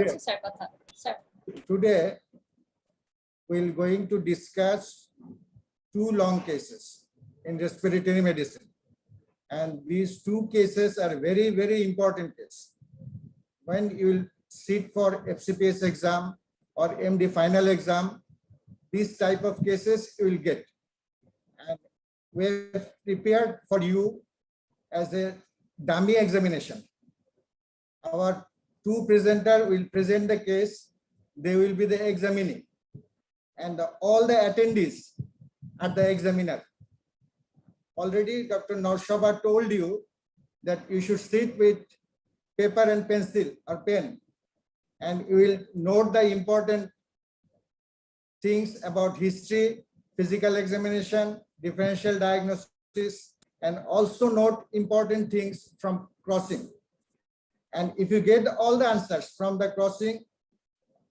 যাচ্ছে স্যার কথা sir Today we're going to discuss two long cases in respiratory medicine, and these two cases are very, very important cases. When you will sit for FCPS exam or MD final exam, these type of cases you will get, and we have prepared for you as a dummy examination. Our two presenters will present the case, they will be the examining, and all the attendees are the examiner. Already Dr. Norshaba told you that you should sit with paper and pencil or pen, and you will note the important things about history, physical examination, differential diagnosis, and also note important things from crossing. And if you get all the answers from the crossing,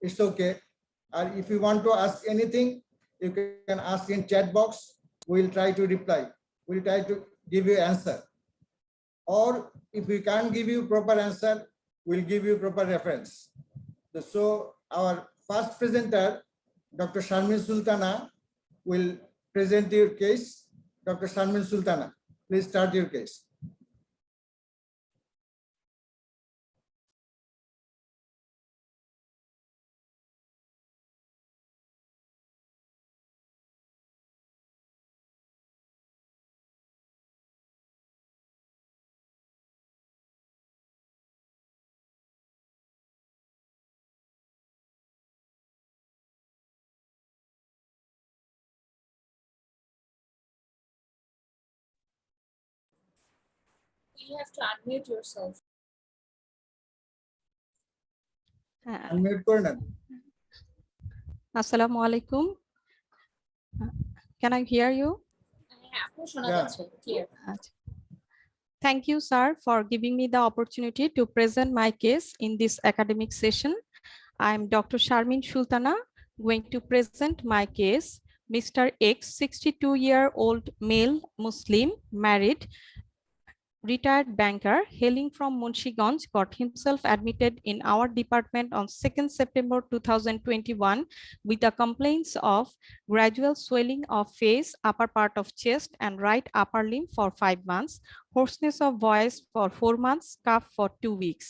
it's okay. Or if you want to ask anything, you can ask in chat box. We'll try to reply. We'll try to give you answer. Or if we can't give you proper answer, we'll give you proper reference. So our first presenter, Dr. Sharmin Sultana, will present your case. Dr. Sharmin Sultana, please start your case. you have to unmute yourself. Unmute করে নেন। Assalamu alaikum. Can I hear you? হ্যাঁ আপু শোনা Yeah. যাচ্ছে clear. Thank you, sir, for giving me the opportunity to present my case in this academic session. I am Dr. Sharmin Sultana, going to present my case. Mr. X, 62-year-old male Muslim, married, retired banker, hailing from Munshiganj, got himself admitted in our department on 2nd September 2021 with the complaints of gradual swelling of face, upper part of chest, and right upper limb for 5 months, hoarseness of voice for 4 months, cough for 2 weeks.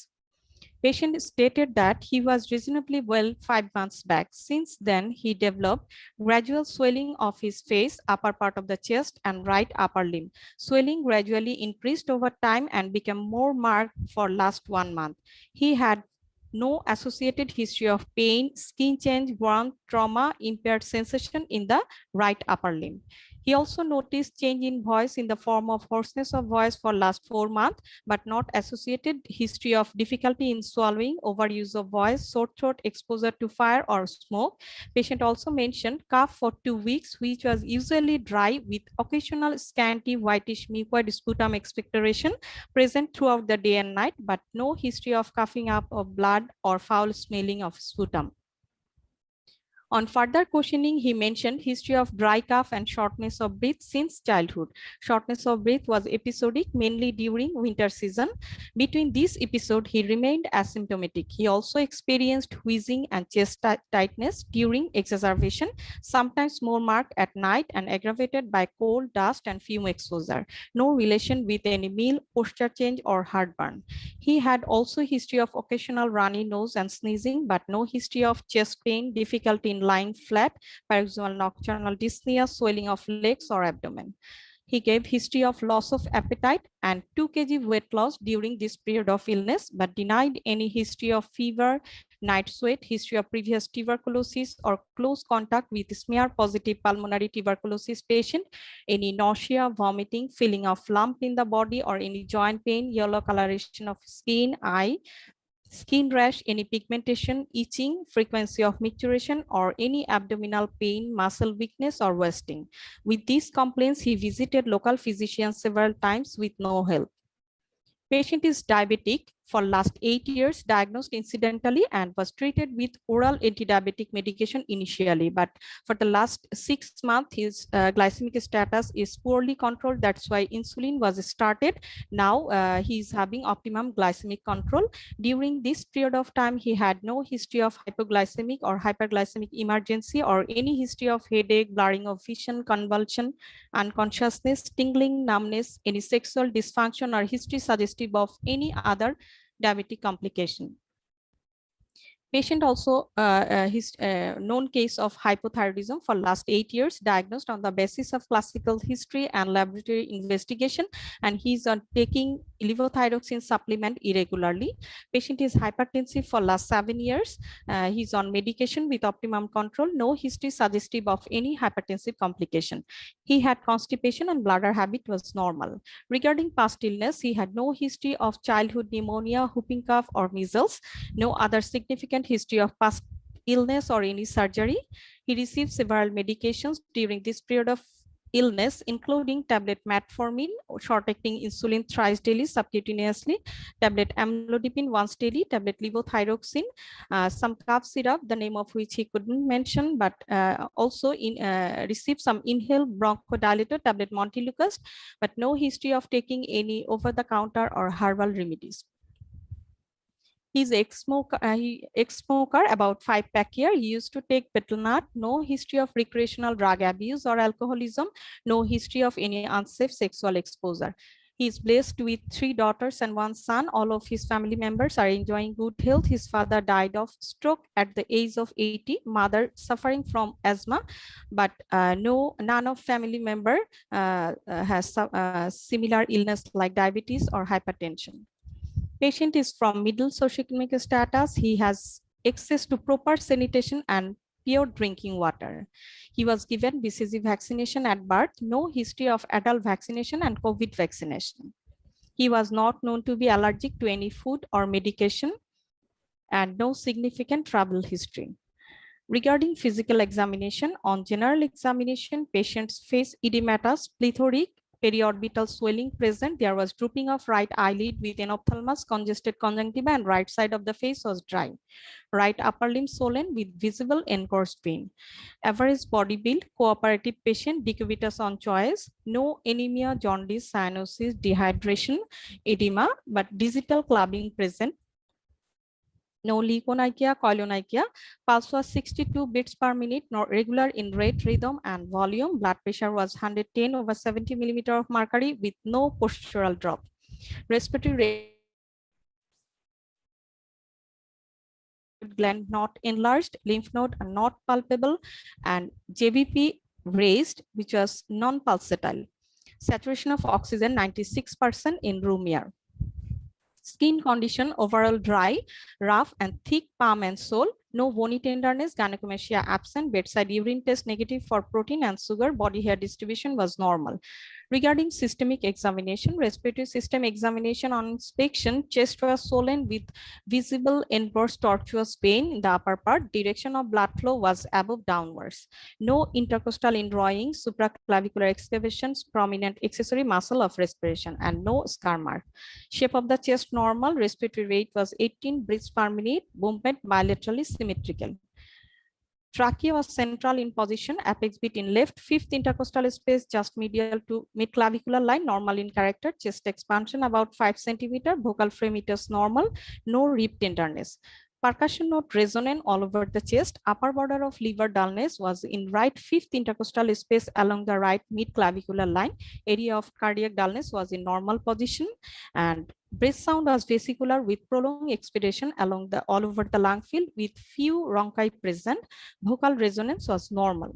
Patient stated that he was reasonably well 5 months back. Since then, he developed gradual swelling of his face, upper part of the chest, and right upper limb. Swelling gradually increased over time and became more marked for last 1 month. He had no associated history of pain, skin change, warmth, trauma, impaired sensation in the right upper limb. He also noticed change in voice in the form of hoarseness of voice for last 4 months, but not associated history of difficulty in swallowing, overuse of voice, sore throat, exposure to fire or smoke. Patient also mentioned cough for 2 weeks, which was usually dry with occasional scanty whitish mucoid sputum expectoration present throughout the day and night, but no history of coughing up of blood or foul smelling of sputum. On further questioning, he mentioned history of dry cough and shortness of breath since childhood. Shortness of breath was episodic, mainly during winter season. Between this episode, he remained asymptomatic. He also experienced wheezing and chest tightness during exacerbation, sometimes more marked at night and aggravated by cold, dust, and fume exposure. No relation with any meal, posture change, or heartburn. He had also history of occasional runny nose and sneezing, but no history of chest pain, difficulty in lying flat, paroxysmal nocturnal dyspnea, swelling of legs or abdomen. He gave history of loss of appetite and 2 kg weight loss during this period of illness, but denied any history of fever, night sweat, history of previous tuberculosis or close contact with smear positive pulmonary tuberculosis patient, any nausea, vomiting, feeling of lump in the body or any joint pain, yellow coloration of skin, eye, skin rash, any pigmentation, itching, frequency of micturition, or any abdominal pain, muscle weakness, or wasting. With these complaints, he visited local physicians several times with no help. Patient is diabetic, for last 8 years, diagnosed incidentally and was treated with oral anti-diabetic medication initially. But for the last 6 months, his glycemic status is poorly controlled. That's why insulin was started. Now he is having optimum glycemic control. During this period of time, he had no history of hypoglycemic or hyperglycemic emergency or any history of headache, blurring of vision, convulsion, unconsciousness, tingling, numbness, any sexual dysfunction or history suggestive of any other diabetic complication. Patient also his known case of hypothyroidism for last 8 years, diagnosed on the basis of classical history and laboratory investigation, and he's on taking levothyroxine supplement irregularly. Patient is hypertensive for last 7 years. He's on medication with optimum control, no history suggestive of any hypertensive complication. He had constipation and bladder habit was normal. Regarding past illness, he had no history of childhood pneumonia, whooping cough, or measles, no other significant history of past illness or any surgery. He received several medications during this period of illness, including tablet metformin, short-acting insulin thrice daily subcutaneously, tablet amlodipine once daily, tablet levothyroxine, some cough syrup, the name of which he couldn't mention, but also received some inhaled bronchodilator, tablet montelukast, but no history of taking any over-the-counter or herbal remedies. He's ex-smoker, about 5-pack year. He used to take betel nut, no history of recreational drug abuse or alcoholism, no history of any unsafe sexual exposure. He is blessed with 3 daughters and 1 son. All of his family members are enjoying good health. His father died of stroke at the age of 80, mother suffering from asthma, but none of family member has similar illness like diabetes or hypertension. Patient is from middle socioeconomic status. He has access to proper sanitation and pure drinking water. He was given BCG vaccination at birth, no history of adult vaccination and COVID vaccination. He was not known to be allergic to any food or medication and no significant travel history. Regarding physical examination, on general examination, patient's face edematous, plethoric, periorbital swelling present. There was drooping of right eyelid with enophthalmos, congested conjunctiva, and right side of the face was dry. Right upper limb swollen with visible engorged vein. Average body build, cooperative patient, decubitus on choice, no anemia, jaundice, cyanosis, dehydration, edema, but digital clubbing present. No leukocytia, chylonychia. Pulse was 62 beats per minute, not regular in rate, rhythm, and volume. Blood pressure was 110/70 millimeter of mercury with no postural drop. Respiratory rate gland not enlarged, lymph node are not palpable, and JVP raised, which was non-pulsatile. Saturation of oxygen 96% in room air. Skin condition overall dry, rough and thick palm and sole, no bony tenderness, gynecomastia absent, bedside urine test negative for protein and sugar, body hair distribution was normal. Regarding systemic examination, respiratory system examination on inspection, chest was swollen with visible inverse tortuous pain in the upper part. Direction of blood flow was above downwards. No intercostal indrawing, supraclavicular excavations, prominent accessory muscle of respiration, and no scar mark. Shape of the chest normal, respiratory rate was 18 breaths per minute, movement bilaterally symmetrical. Trachea was central in position, apex bit in left, 5th intercostal space just medial to mid-clavicular line, normal in character, chest expansion about 5 centimeter, vocal frame normal, no rib tenderness. Percussion note resonant all over the chest. Upper border of liver dullness was in right 5th intercostal space along the right mid-clavicular line. Area of cardiac dullness was in normal position, and breath sound was vesicular with prolonged expiration along the all over the lung field with few rhonchi present. Vocal resonance was normal.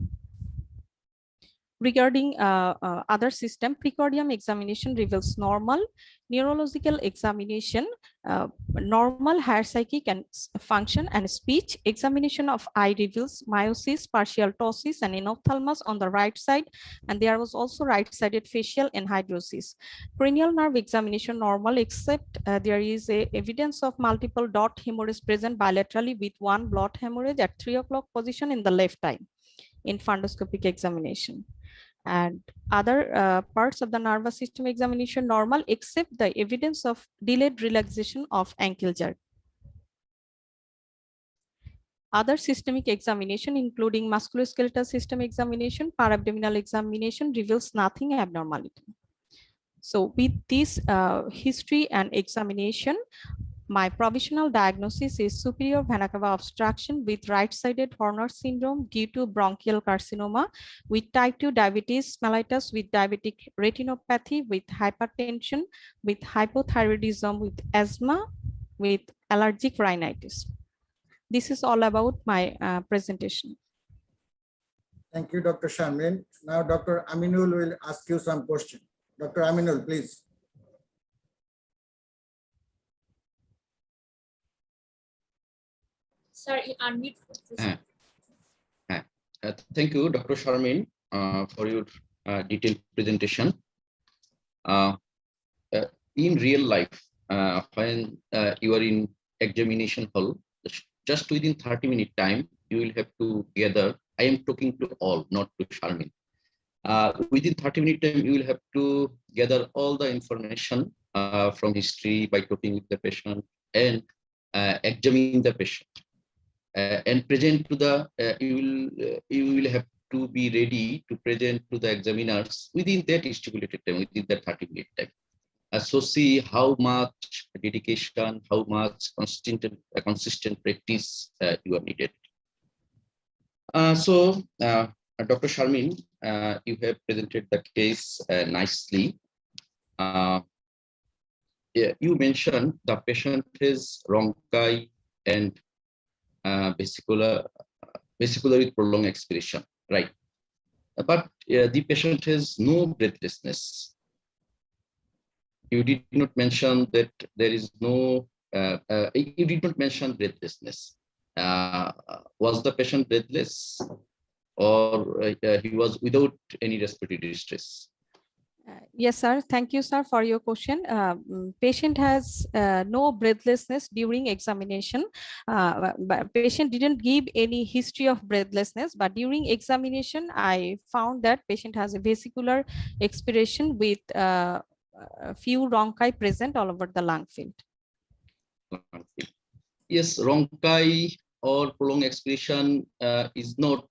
Regarding other system, precordium examination reveals normal. Neurological examination, normal hair psychic and function and speech. Examination of eye reveals meiosis, partial ptosis, and enophthalmos on the right side, and there was also right-sided facial anhidrosis. Cranial nerve examination normal, except there is a evidence of multiple dot hemorrhage present bilaterally with 1 blot hemorrhage at 3 o'clock position in the left eye in fundoscopic examination. and other parts of the nervous system examination normal except the evidence of delayed relaxation of ankle jerk. Other systemic examination, including musculoskeletal system examination, parabdominal examination, reveals nothing abnormality. So with this history and examination, my provisional diagnosis is superior vena cava obstruction with right-sided Horner syndrome due to bronchial carcinoma, with type 2 diabetes mellitus, with diabetic retinopathy, with hypertension, with hypothyroidism, with asthma, with allergic rhinitis. This is all about my presentation. Thank you, Dr. Sharmin. Now, Dr. Aminul will ask you some questions. Dr. Aminul, please. Sir, you unmute. Thank you, Dr. Sharmin, for your detailed presentation. In real life, when you are in examination hall, just within 30-minute time, you will have to gather. I am talking to all, not to Sharmin. Within 30-minute time, you will have to gather all the information from history by talking with the patient and examine the patient. And present to the you will have to be ready to present to the examiners within that stipulated time, within that 30-minute time. So see how much dedication, how much consistent practice you are needed. Dr. Sharmin, you have presented the case nicely. You mentioned the patient is rhonchi and vesicular with prolonged expiration, right? But the patient has no breathlessness. You did not mention that there is no, you did not mention breathlessness. Was the patient breathless, or he was without any respiratory distress? Yes, sir. Thank you, sir, for your question. Patient has no breathlessness during examination. But patient didn't give any history of breathlessness, but during examination, I found that patient has a vesicular expiration with a few rhonchi present all over the lung field. Yes, rhonchi or prolonged expiration is not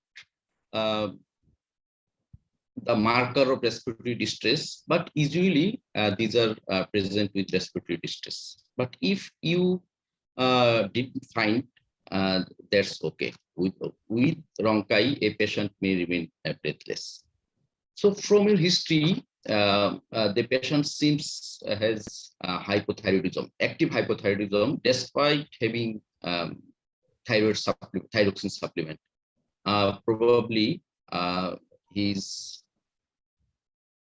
the marker of respiratory distress, but usually these are present with respiratory distress. But if you didn't find, that's okay. With rhonchi, a patient may remain breathless. So from your history, the patient seems has hypothyroidism, active hypothyroidism, despite having thyroxine supplement. Probably he's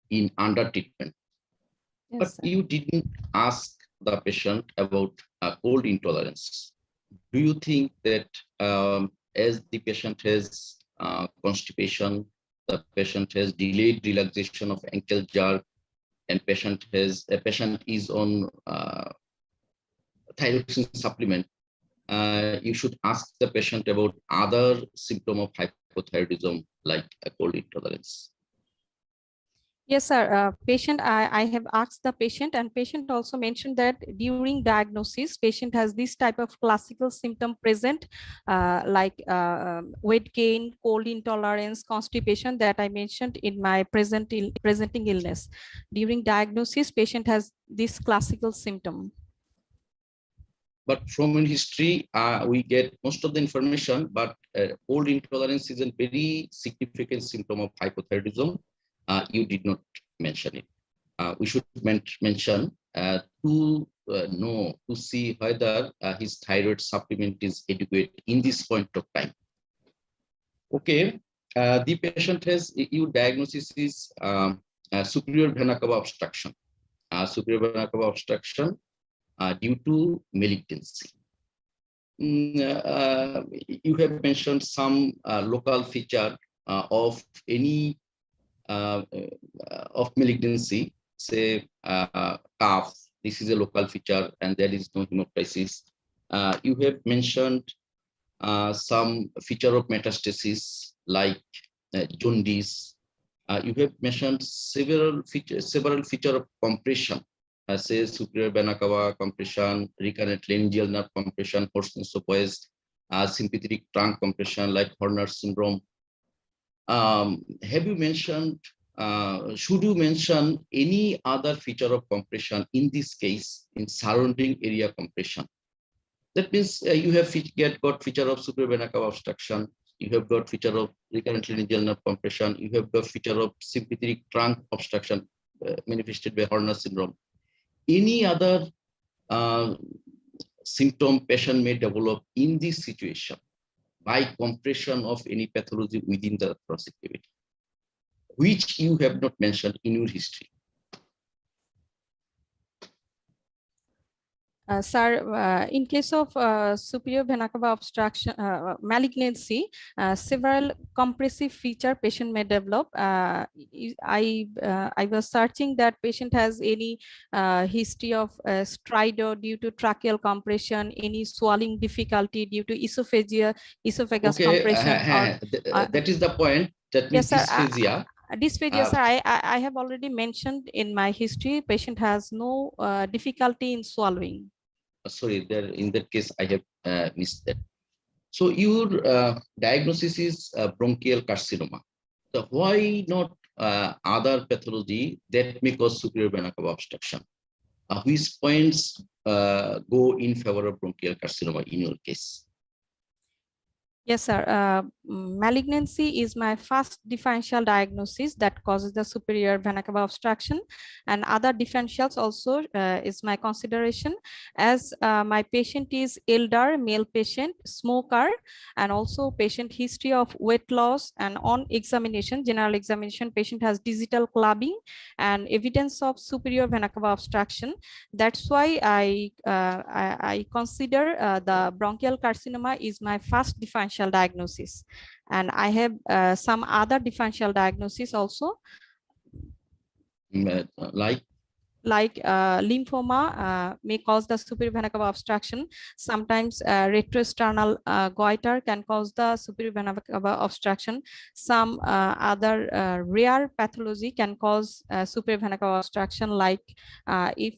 in under treatment. Yes, but sir. you didn't ask the patient about cold intolerance. Do you think that as the patient has constipation, the patient has delayed relaxation of ankle jerk, and patient is on thyroxine supplement, you should ask the patient about other symptom of hypothyroidism like a cold intolerance? Yes, sir. Patient, I have asked the patient, and patient also mentioned that during diagnosis, patient has this type of classical symptom present, like weight gain, cold intolerance, constipation that I mentioned in my presenting illness. During diagnosis, patient has this classical symptom. But from in history, we get most of the information, but cold intolerance is a very significant symptom of hypothyroidism. You did not mention it. We should mention to know, to see whether his thyroid supplement is adequate in this point of time. Okay, the patient has, your diagnosis is superior vena cava obstruction. Superior vena cava obstruction due to malignancy. You have mentioned some local feature of any of malignancy, say cough. This is a local feature, and there is no hemoptysis. You have mentioned some feature of metastasis like jaundice, You have mentioned several feature of compression, say superior vena cava compression, recurrent laryngeal nerve compression, hoarseness of voice, sympathetic trunk compression like Horner syndrome. Have you mentioned? Should you mention any other feature of compression in this case in surrounding area compression? That means you have got feature of superior vena cava obstruction. You have got feature of recurrent laryngeal nerve compression. You have got feature of sympathetic trunk obstruction manifested by Horner syndrome. Any other symptom patient may develop in this situation by compression of any pathology within the thoracic cavity, which you have not mentioned in your history? Sir, in case of superior vena cava obstruction, malignancy, several compressive feature patient may develop. I was searching that patient has any history of stridor due to tracheal compression, any swallowing difficulty due to esophagus compression. That is the point. That means Yes, sir. dysphagia. Dysphagia, sir, I have already mentioned in my history, patient has no difficulty in swallowing. Sorry, there in that case I have missed that. So your diagnosis is bronchial carcinoma. So why not other pathology that may cause superior vena cava obstruction? Which points go in favor of bronchial carcinoma in your case? Yes, sir. Malignancy is my first differential diagnosis that causes the superior vena cava obstruction, and other differentials also is my consideration, as my patient is elder, male patient, smoker, and also patient history of weight loss, and on examination, general examination, patient has digital clubbing and evidence of superior vena cava obstruction. That's why I consider the bronchial carcinoma is my first differential diagnosis, and I have some other differential diagnosis also, Like lymphoma may cause the superior vena cava obstruction. Sometimes retroesternal goiter can cause the superior vena cava obstruction. Some other rare pathology can cause superior vena cava obstruction, like if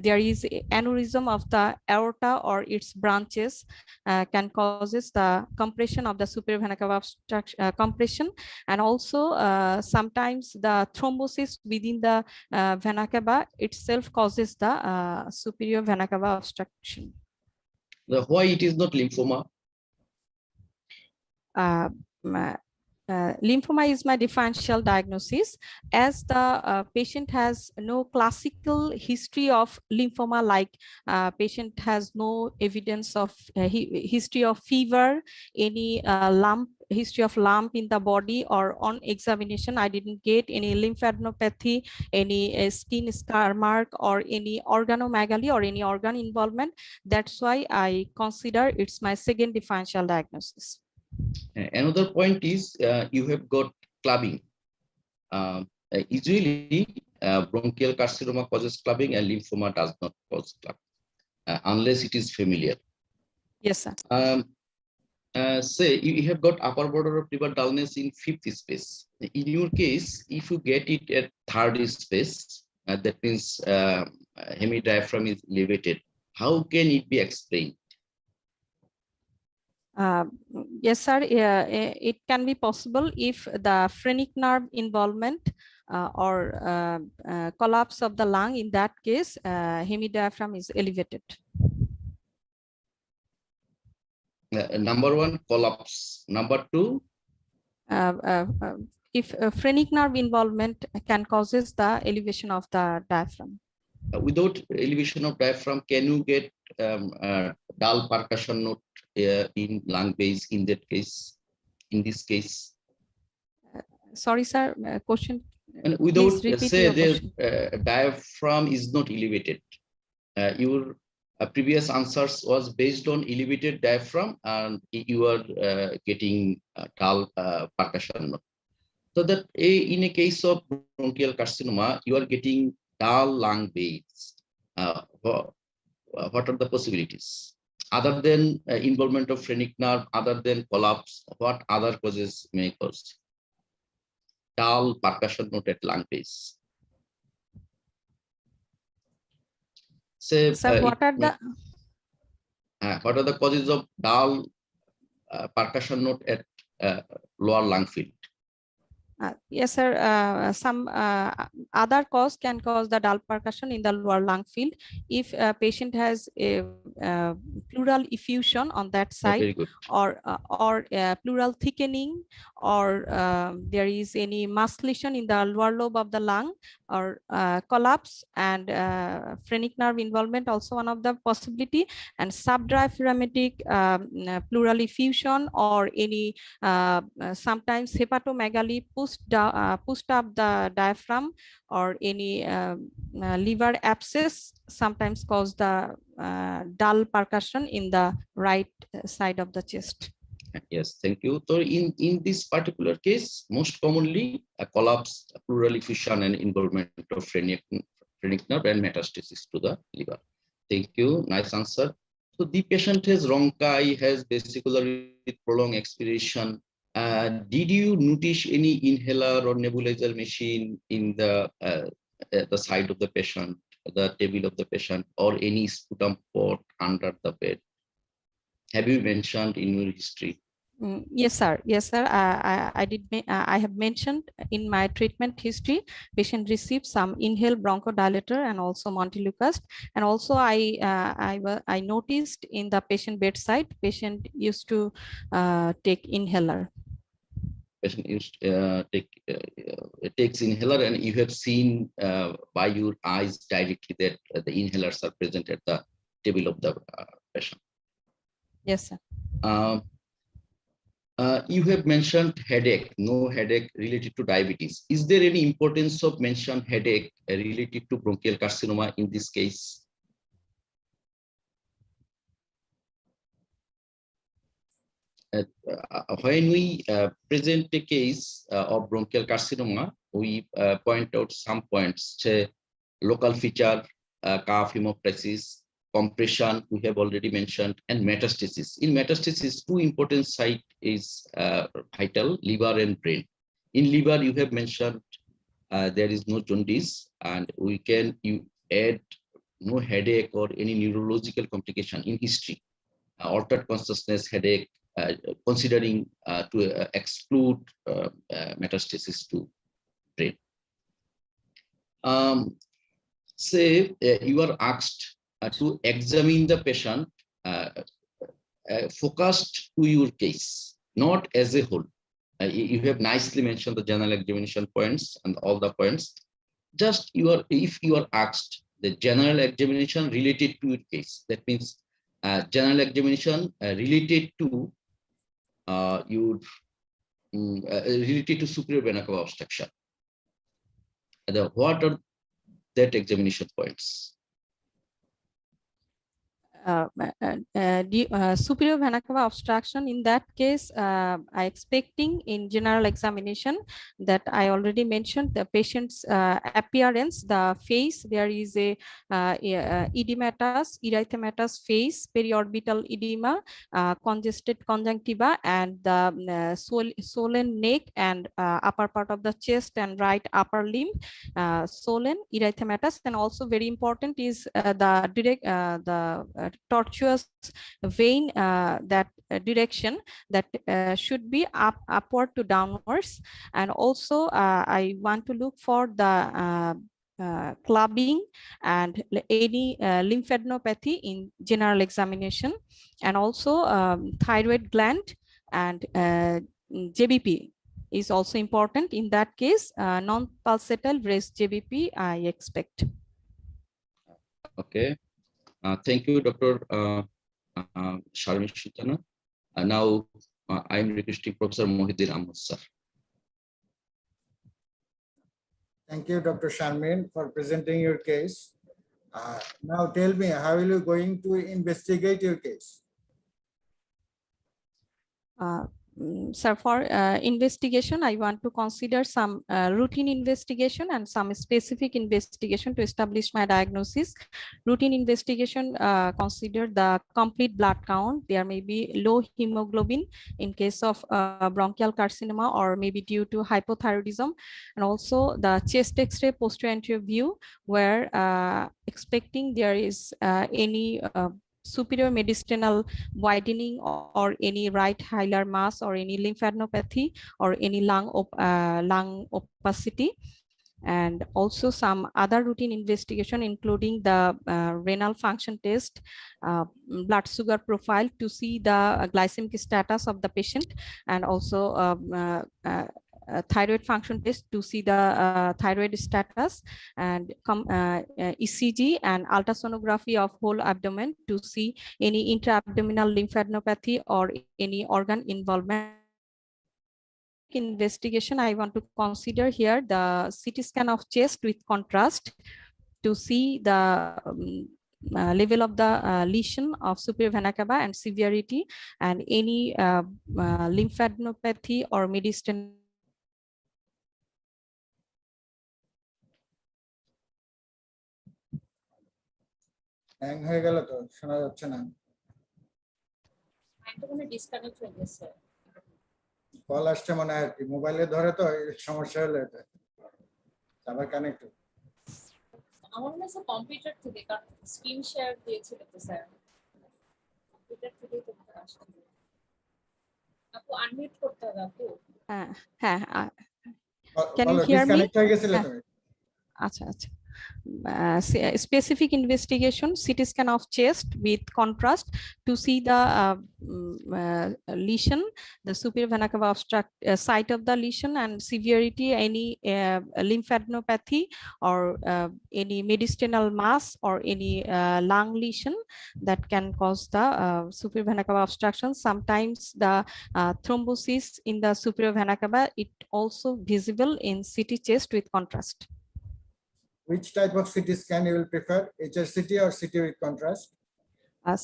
there is aneurysm of the aorta or its branches can causes the compression of the superior vena cava obstruction compression, and also sometimes the thrombosis within the vena cava itself causes the superior vena cava obstruction. why it is not lymphoma? Lymphoma is my differential diagnosis, as the patient has no classical history of lymphoma, like patient has no evidence of history of fever, any history of lump in the body, or on examination I didn't get any lymphadenopathy, any skin scar mark, or any organomegaly or any organ involvement. That's why I consider it's my second differential diagnosis. Another point is you have got clubbing. Usually bronchial carcinoma causes clubbing and lymphoma does not cause clubbing unless it is familiar. Yes, sir. Say you have got upper border of liver dullness in 5th space. In your case, if you get it at 3rd space, that means hemidiaphragm is elevated. How can it be explained? Yes, sir. It can be possible if the phrenic nerve involvement or collapse of the lung. In that case, hemidiaphragm is elevated. Number 1, collapse. Number 2, if phrenic nerve involvement can causes the elevation of the diaphragm. Without elevation of diaphragm, can you get dull percussion note in lung base in that case? In this case, sorry, sir. Question. And without say the diaphragm is not elevated. Your previous answers was based on elevated diaphragm, and you are getting dull percussion note. So that in a case of bronchial carcinoma, you are getting dull lung base. What are the possibilities? Other than involvement of phrenic nerve, other than collapse, what other causes may cause? dull percussion note at lung base. Say, Sir, what are the what are the causes of dull percussion note at lower lung field? yes, sir. Some other cause can cause the dull percussion in the lower lung field if a patient has a pleural effusion on that side, Very good. or pleural thickening, or there is any mass lesion in the lower lobe of the lung, or collapse, and phrenic nerve involvement also one of the possibility, and subdiaphragmatic pleural effusion, or any sometimes hepatomegaly pushed up the diaphragm, or any liver abscess sometimes cause the dull percussion in the right side of the chest. Yes, thank you. So in this particular case, most commonly a collapse, a pleural effusion, and involvement of phrenic nerve and metastasis to the liver. Thank you. Nice answer. So the patient has rhonchi, has vesicular with prolonged expiration. Did you notice any inhaler or nebulizer machine in the side of the patient, the table of the patient, or any sputum pot under the bed? Have you mentioned in your history? Yes, sir. Yes, sir. I have mentioned in my treatment history, patient received some inhaled bronchodilator and also Montelukast, and also I noticed in the patient bedside, patient used to take inhaler. Patient used takes inhaler, and you have seen by your eyes directly that the inhalers are present at the table of the patient. Yes, sir. You have mentioned headache, no headache related to diabetes. Is there any importance of mention headache related to bronchial carcinoma in this case? When we present a case of bronchial carcinoma, we point out some points: local feature, cough, hemoptysis, compression, we have already mentioned, and metastasis. In metastasis, two important sites is vital: liver and brain. In liver, you have mentioned there is no jaundice, and you add no headache or any neurological complication in history, altered consciousness, headache, considering to exclude metastasis to brain. Say you are asked to examine the patient focused to your case, not as a whole. You have nicely mentioned the general examination points and all the points. Just if you are asked the general examination related to your case, that means general examination related to related to superior vena cava obstruction. What are that examination points? Superior vena cava obstruction, in that case, I expecting in general examination that I already mentioned the patient's appearance, the face, there is a edematous, erythematous face, periorbital edema, congested conjunctiva, and the swollen neck and upper part of the chest and right upper limb, swollen, erythematous, and also very important is the direct tortuous vein, that direction that should be upward to downwards. And also I want to look for the clubbing and any lymphadenopathy in general examination, and also thyroid gland and JBP is also important. In that case, non-pulsatile raised JBP I expect. Okay. Thank you, Dr. Sharmin Sultana. Now I am requesting Professor Mohiuddin Ahmad, sir. Thank you, Dr. Sharmin, for presenting your case. Now tell me, how are you going to investigate your case? Sir, for investigation, I want to consider some routine investigation and some specific investigation to establish my diagnosis. Routine investigation consider the complete blood count. There may be low hemoglobin in case of bronchial carcinoma or maybe due to hypothyroidism, and also the chest X-ray posterior anterior view where expecting there is any superior mediastinal widening or any right hilar mass or any lymphadenopathy or any lung opacity, and also some other routine investigation including the renal function test, blood sugar profile to see the glycemic status of the patient, and also thyroid function test to see the thyroid status, and ECG and ultrasonography of whole abdomen to see any intra-abdominal lymphadenopathy or any organ involvement. Investigation, I want to consider here the CT scan of chest with contrast to see the level of the lesion of superior vena cava and severity, and any lymphadenopathy or mediastinal. Hang হয়ে গেল তো, শোনা যাচ্ছে না। মাইন্ডটা মনে disconnect হয়ে গেছে। কল আসছে মনে হয় আর কি, মোবাইলে ধরে তো এই সমস্যা হলো, এটা আবার কানেক্ট। আমার মনে হচ্ছে কম্পিউটার থেকে, কারণ স্ক্রিন শেয়ার দিয়েছিল তো স্যার, কম্পিউটার থেকেই তো আসছে। আপু আনমিউট করতে হবে আপু। হ্যাঁ, can you hear me? Disconnect হয়ে গেছিল তুমি। আচ্ছা আচ্ছা, specific investigation, CT scan of chest with contrast to see the lesion, the superior vena cava obstruct site of the lesion and severity, any lymphadenopathy or any mediastinal mass or any lung lesion that can cause the superior vena cava obstruction. Sometimes the thrombosis in the superior vena cava, it also visible in CT chest with contrast. Which type of CT scan you will prefer, HRCT or CT with contrast?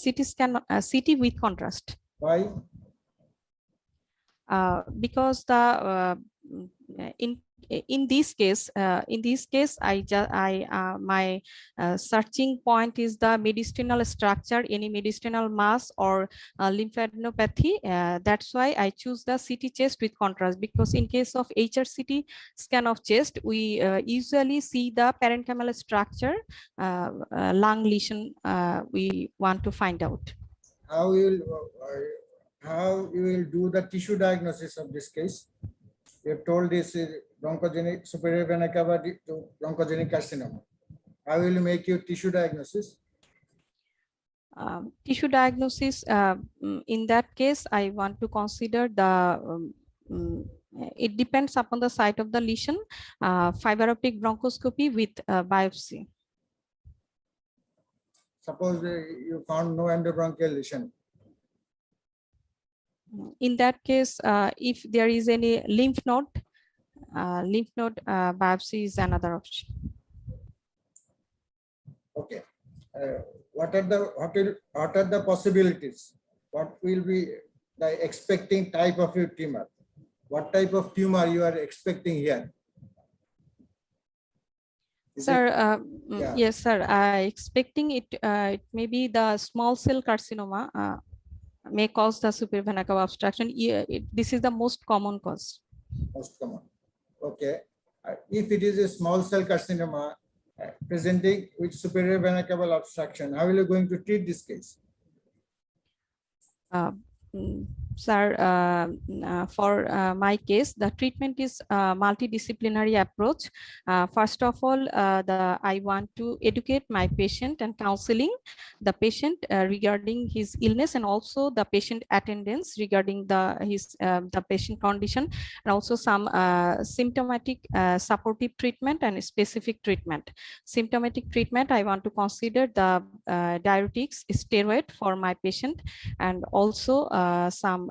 CT scan, CT with contrast. Why? Because the in this case my searching point is the mediastinal structure, any mediastinal mass or lymphadenopathy. That's why I choose the CT chest with contrast, because in case of HRCT scan of chest, we usually see the parenchymal structure, lung lesion we want to find out. How you will do the tissue diagnosis of this case? You have told this is bronchogenic superior vena cava to bronchogenic carcinoma. How will you make your tissue diagnosis? Tissue diagnosis, in that case, I want to consider the it depends upon the site of the lesion, fiber optic bronchoscopy with biopsy. Suppose you found no endobronchial lesion. In that case, if there is any lymph node biopsy is another option. Okay. What are the possibilities? What will be the expecting type of your tumor? What type of tumor you are expecting here? Sir, Yeah. yes, sir. Expecting it, it may be the small cell carcinoma may cause the superior vena cava obstruction. This is the most common cause. Most common. Okay. If it is a small cell carcinoma presenting with superior vena cava obstruction, how are you going to treat this case? Sir, for my case, the treatment is a multidisciplinary approach. First of all, I want to educate my patient and counseling the patient regarding his illness, and also the patient attendance regarding the patient condition, and also some symptomatic supportive treatment and specific treatment. Symptomatic treatment, I want to consider the diuretics, steroid for my patient, and also some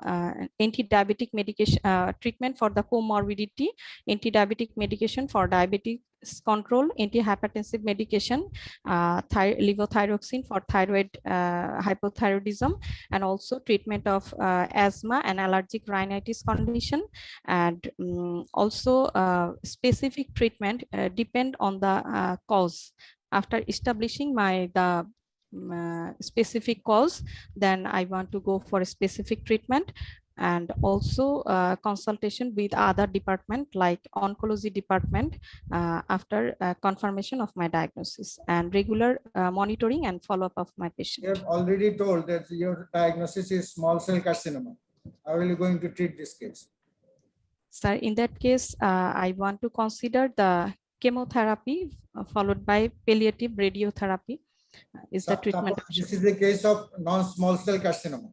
anti-diabetic medication treatment for the comorbidity, anti-diabetic medication for control, antihypertensive medication, levothyroxine for thyroid hypothyroidism, and also treatment of asthma and allergic rhinitis condition, and also specific treatment depend on the cause. After establishing the specific cause, then I want to go for a specific treatment, and also consultation with other department like oncology department after confirmation of my diagnosis, and regular monitoring and follow-up of my patient. You have already told that your diagnosis is small cell carcinoma. How are you going to treat this case? Sir, in that case, I want to consider the chemotherapy followed by palliative radiotherapy is the treatment. This is the case of non-small cell carcinoma.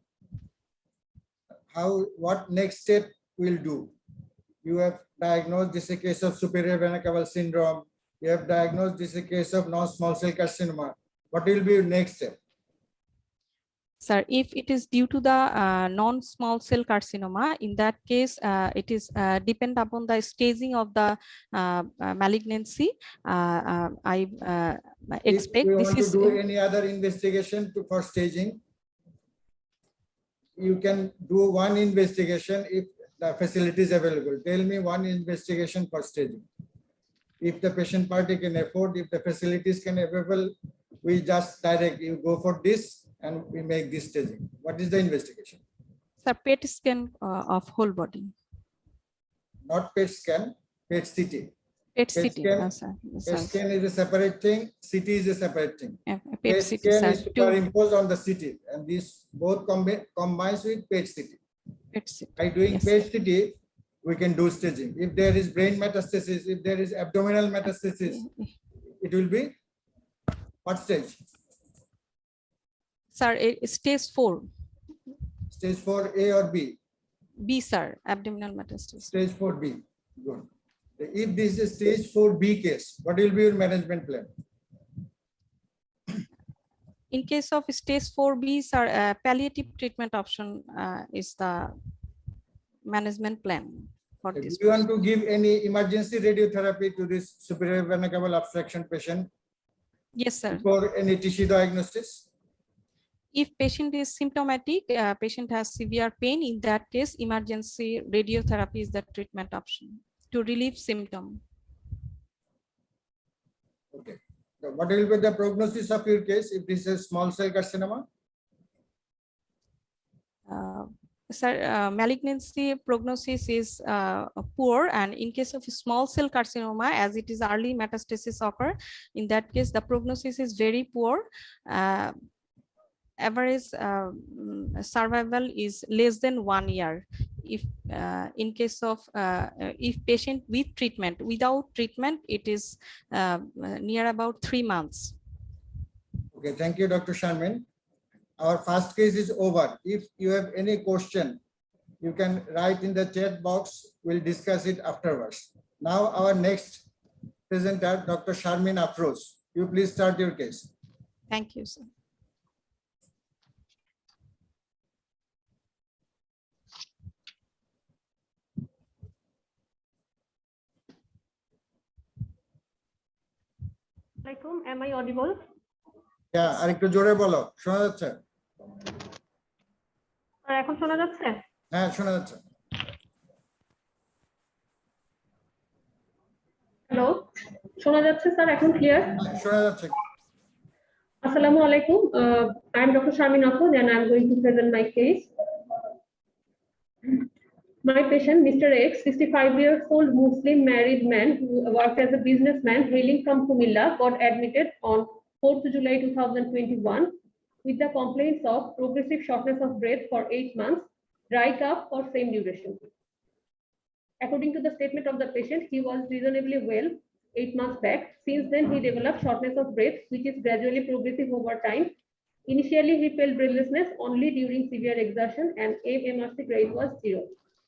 What next step will do? You have diagnosed this is a case of superior vena cava syndrome. You have diagnosed this is a case of non-small cell carcinoma. What will be your next step? Sir, if it is due to the non-small cell carcinoma, in that case, it is depend upon the staging of the malignancy. I expect if we this want is to do any other investigation for staging, you can do one investigation if the facility is available. Tell me one investigation for staging. If the patient party can afford, if the facilities can available, we just direct you go for this and we make this staging. What is the investigation? Sir, PET scan of whole body. Not PET scan, PET CT. PET PET CT. scan, PET scan is a separate thing, CT is a separate thing. PET PET CT, scan sir, is superimposed on the CT, and these both combines with PET CT. PET CT. By doing Yes. PET CT, we can do staging. If there is brain metastasis, if there is abdominal metastasis, it will be what stage? Sir, stage 4. Stage 4A or B? B, sir, abdominal metastasis. Stage 4B. Good. If this is stage 4B case, what will be your management plan? In case of stage 4B, sir, palliative treatment option is the management plan for this. Do you want to give any emergency radiotherapy to this superior vena cava obstruction patient? Yes, sir. For any tissue diagnosis? If patient is symptomatic, patient has severe pain, in that case, emergency radiotherapy is the treatment option to relieve symptom. Okay. So what will be the prognosis of your case if this is small cell carcinoma? Sir, malignancy prognosis is poor, and in case of small cell carcinoma, as it is early metastasis occur, in that case, the prognosis is very poor. Average survival is less than 1 year. If in case of if patient with treatment, without treatment, it is near about 3 months. Okay, thank you, Dr. Sharmin. Our first case is over. If you have any question, you can write in the chat box. We'll discuss it afterwards. Now, our next presenter, Dr. Sharmin Afroz. You please start your case. Thank you, sir. Am I audible? Yeah, আরেকটু জোরে বলো, শোনা যাচ্ছে? আর এখন শোনা যাচ্ছে? হ্যাঁ, শোনা যাচ্ছে। হ্যালো, শোনা যাচ্ছে স্যার এখন ক্লিয়ার? শোনা যাচ্ছে। Assalamu alaikum. I am Dr. Sharmin Afroz and I am going to present my case. My patient, Mr. X, 65-year-old Muslim married man who worked as a businessman hailing from Kumilla, got admitted on 4th July 2021 with the complaints of progressive shortness of breath for 8 months, dry cough for same duration. According to the statement of the patient, he was reasonably well 8 months back. Since then, he developed shortness of breath, which is gradually progressive over time. Initially, he felt breathlessness only during severe exertion and MMRC grade was 0.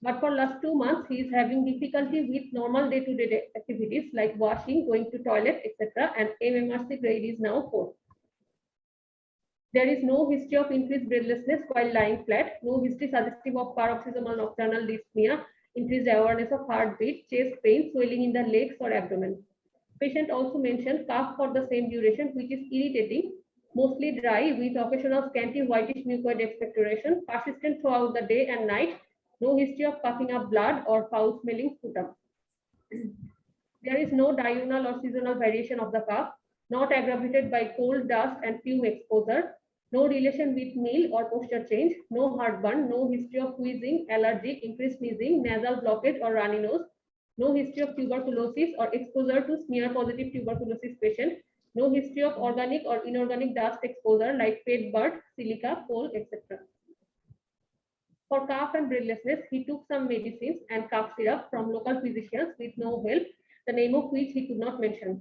But for last 2 months, he is having difficulty with normal day-to-day activities like washing, going to toilet, etc. And MMRC grade is now 4. There is no history of increased breathlessness while lying flat, no history suggestive of paroxysmal nocturnal dyspnea, increased awareness of heartbeat, chest pain, swelling in the legs or abdomen. Patient also mentioned cough for the same duration, which is irritating, mostly dry with occasional scanty whitish mucoid expectoration, persistent throughout the day and night, no history of coughing up blood or foul smelling sputum. There is no diurnal or seasonal variation of the cough, not aggravated by cold, dust, and fume exposure, no relation with meal or posture change, no heartburn, no history of wheezing, allergy, increased sneezing, nasal blockage, or runny nose, no history of tuberculosis or exposure to smear-positive tuberculosis patient, no history of organic or inorganic dust exposure like pet bird, silica, coal, etc. For cough and breathlessness, he took some medicines and cough syrup from local physicians with no help, the name of which he could not mention.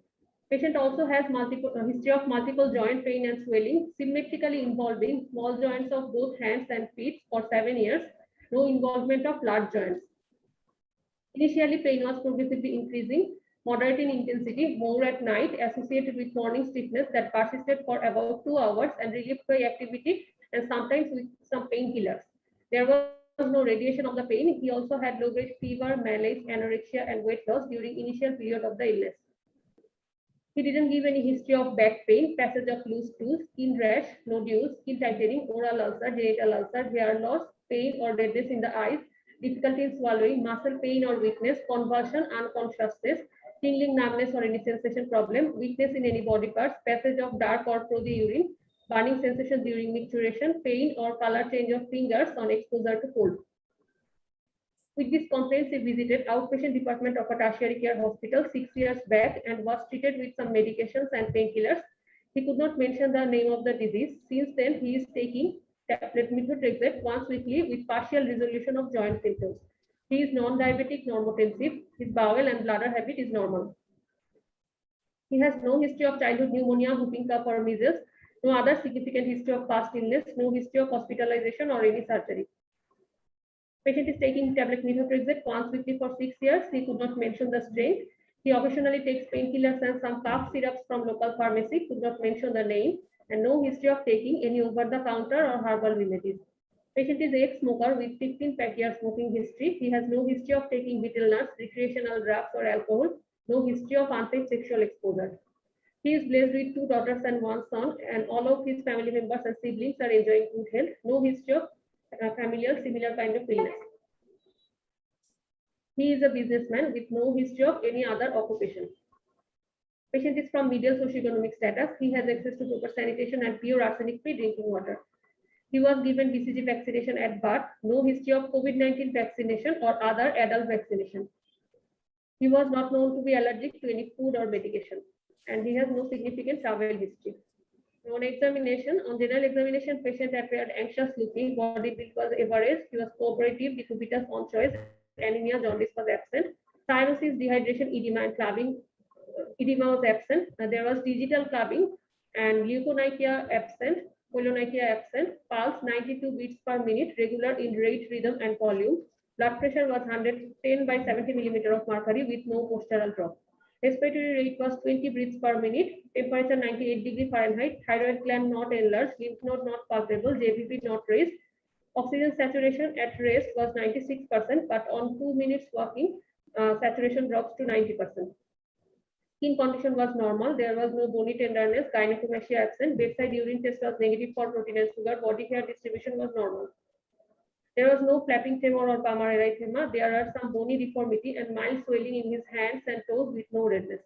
Patient also has history of multiple joint pain and swelling, symmetrically involving small joints of both hands and feet for 7 years, no involvement of large joints. Initially, pain was progressively increasing, moderate in intensity, more at night, associated with morning stiffness that persisted for about 2 hours and relieved by activity and sometimes with some painkillers. There was no radiation of the pain. He also had low-grade fever, malaise, anorexia, and weight loss during initial period of the illness. He didn't give any history of back pain, passage of loose stools, skin rash, nodules, skin tightening, oral ulcer, genital ulcer, hair loss, pain or redness in the eyes, difficulty in swallowing, muscle pain or weakness, convulsion, unconsciousness, tingling, numbness or any sensation problem, weakness in any body parts, passage of dark or frothy urine, burning sensation during micturition, pain or color change of fingers on exposure to cold. With this complaints, he visited outpatient department of a tertiary care hospital 6 years back and was treated with some medications and painkillers. He could not mention the name of the disease. Since then, he is taking tablet methotrexate once weekly with partial resolution of joint symptoms. He is non-diabetic, normotensive. His bowel and bladder habit is normal. He has no history of childhood pneumonia, whooping cough, or measles. No other significant history of past illness. No history of hospitalization or any surgery. Patient is taking tablet methotrexate once weekly for 6 years. He could not mention the strain. He occasionally takes painkillers and some cough syrups from local pharmacy, could not mention the name, and no history of taking any over-the-counter or herbal remedies. Patient is ex-smoker with 15-year smoking history. He has no history of taking betel nuts, recreational drugs, or alcohol. No history of unsafe sexual exposure. He is blessed with 2 daughters and 1 son, and all of his family members and siblings are enjoying good health. No history of familial similar kind of illness. He is a businessman with no history of any other occupation. Patient is from medial socioeconomic status. He has access to proper sanitation and pure arsenic-free drinking water. He was given BCG vaccination at birth. No history of COVID-19 vaccination or other adult vaccination. He was not known to be allergic to any food or medication, and he has no significant travel history. On examination, on general examination, patient appeared anxious looking, body build was average, he was cooperative, decubitus on choice, anemia, jaundice was absent, cyanosis, dehydration, edema, and clubbing, edema was absent. There was digital clubbing and leukonychia absent, polyonychia absent, pulse 92 beats per minute, regular in rate, rhythm, and volume. Blood pressure was 110 by 70 millimeter of mercury with no postural drop. Respiratory rate was 20 breaths per minute, temperature 98 degree Fahrenheit, thyroid gland not enlarged, lymph node not palpable, JVP not raised. Oxygen saturation at rest was 96%, but on 2 minutes walking, saturation drops to 90%. Skin condition was normal. There was no bony tenderness, gynecomastia absent, bedside urine test was negative for protein and sugar, body hair distribution was normal. There was no flapping tremor or palmar erythema. There are some bony deformity and mild swelling in his hands and toes with no redness.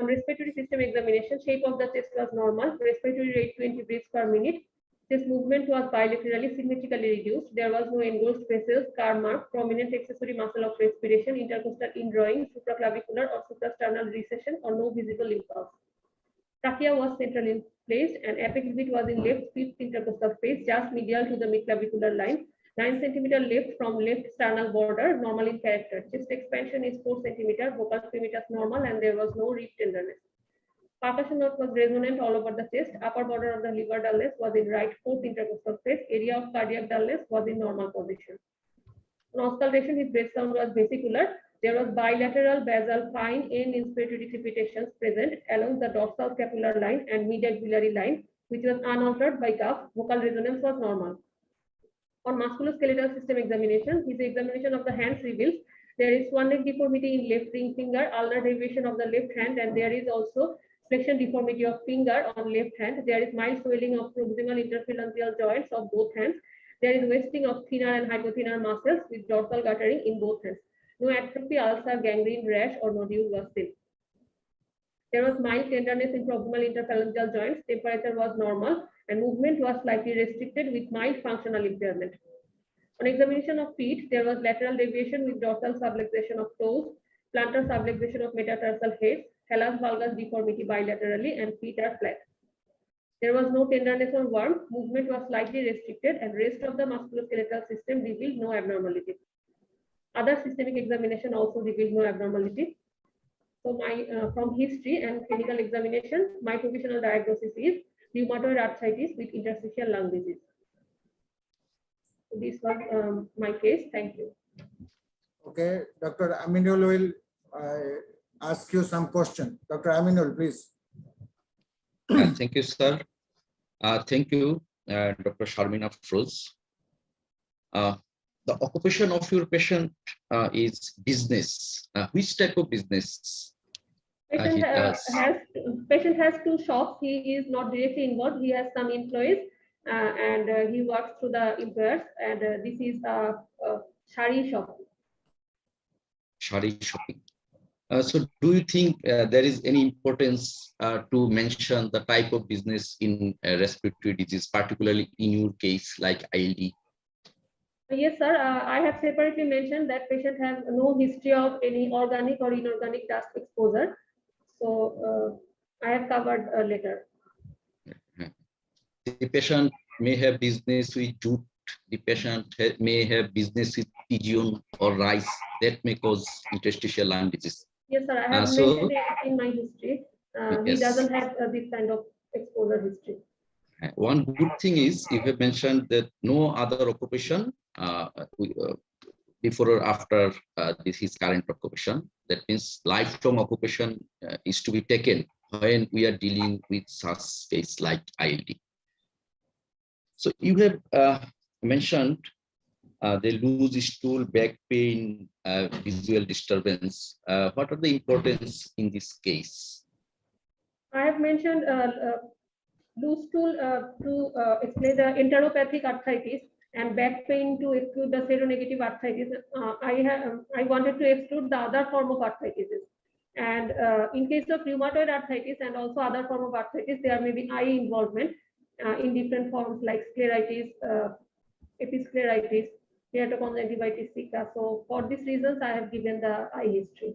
On respiratory system examination, shape of the chest was normal. Respiratory rate 20 breaths per minute. Chest movement was bilaterally symmetrically reduced. There was no engrossed vessels, scar mark, prominent accessory muscle of respiration, intercostal indrawing, supraclavicular or suprasternal recession, or no visible impulse. Trachea was centrally placed and apex bit was in left fifth intercostal space, just medial to the midclavicular line, 9 cm left from left sternal border, normal in character. Chest expansion is 4 cm, vocal primitus normal, and there was no rib tenderness. Percussion note was resonant all over the chest. Upper border of the liver dullness was in right fourth intercostal space. Area of cardiac dullness was in normal position. On auscultation, his breath sound was vesicular. There was bilateral basal fine end inspiratory crepitations present along the dorsal scapular line and mid-axillary line, which was unaltered by cough. Vocal resonance was normal. On musculoskeletal system examination, his examination of the hands reveals There is one leg deformity in left ring finger, ulnar deviation of the left hand, and there is also flexion deformity of finger on left hand. There is mild swelling of proximal interphalangeal joints of both hands. There is wasting of thinner and hypothenar muscles with dorsal guttering in both hands. No atrophy, ulcer, gangrene, rash, or nodule was seen. There was mild tenderness in proximal interphalangeal joints. Temperature was normal, and movement was slightly restricted with mild functional impairment. On examination of feet, there was lateral deviation with dorsal subluxation of toes, plantar subluxation of metatarsal heads, thallus valgus deformity bilaterally, and feet are flat. There was no tenderness or warmth. Movement was slightly restricted, and rest of the musculoskeletal system revealed no abnormality. Other systemic examination also revealed no abnormality. So from history and clinical examination, my provisional diagnosis is rheumatoid arthritis with interstitial lung disease. So this was my case. Thank you. Okay, Dr. Aminul will ask you some question. Dr. Aminul, please. Thank you, sir. Thank you, Dr. Sharmeen Afroz. The occupation of your patient is business. Which type of business? Patient has two shops. He is not directly involved. He has some employees, and he works through the employers. And this is a sari shop. Sari shopping. So do you think there is any importance to mention the type of business in respiratory disease, particularly in your case like ILD? Yes, sir. I have separately mentioned that patient has no history of any organic or inorganic dust exposure. So I have covered later. The patient may have business with jute. The patient may have business with pigeon or rice that may cause interstitial lung disease. Yes, sir. I have mentioned it in my history. He Yes. doesn't have this kind of exposure history. One good thing is you have mentioned that no other occupation before or after his current occupation. That means lifelong occupation is to be taken when we are dealing with such case like ILD. So you have mentioned the loose stool, back pain, visual disturbance. What are the importance in this case? I have mentioned loose stool to explain the enteropathic arthritis and back pain to exclude the seronegative arthritis. I wanted to exclude the other form of arthritis. And in case of rheumatoid arthritis and also other form of arthritis, there may be eye involvement in different forms like scleritis, episcleritis, keratoconjunctivitis sicca. So for these reasons, I have given the eye history.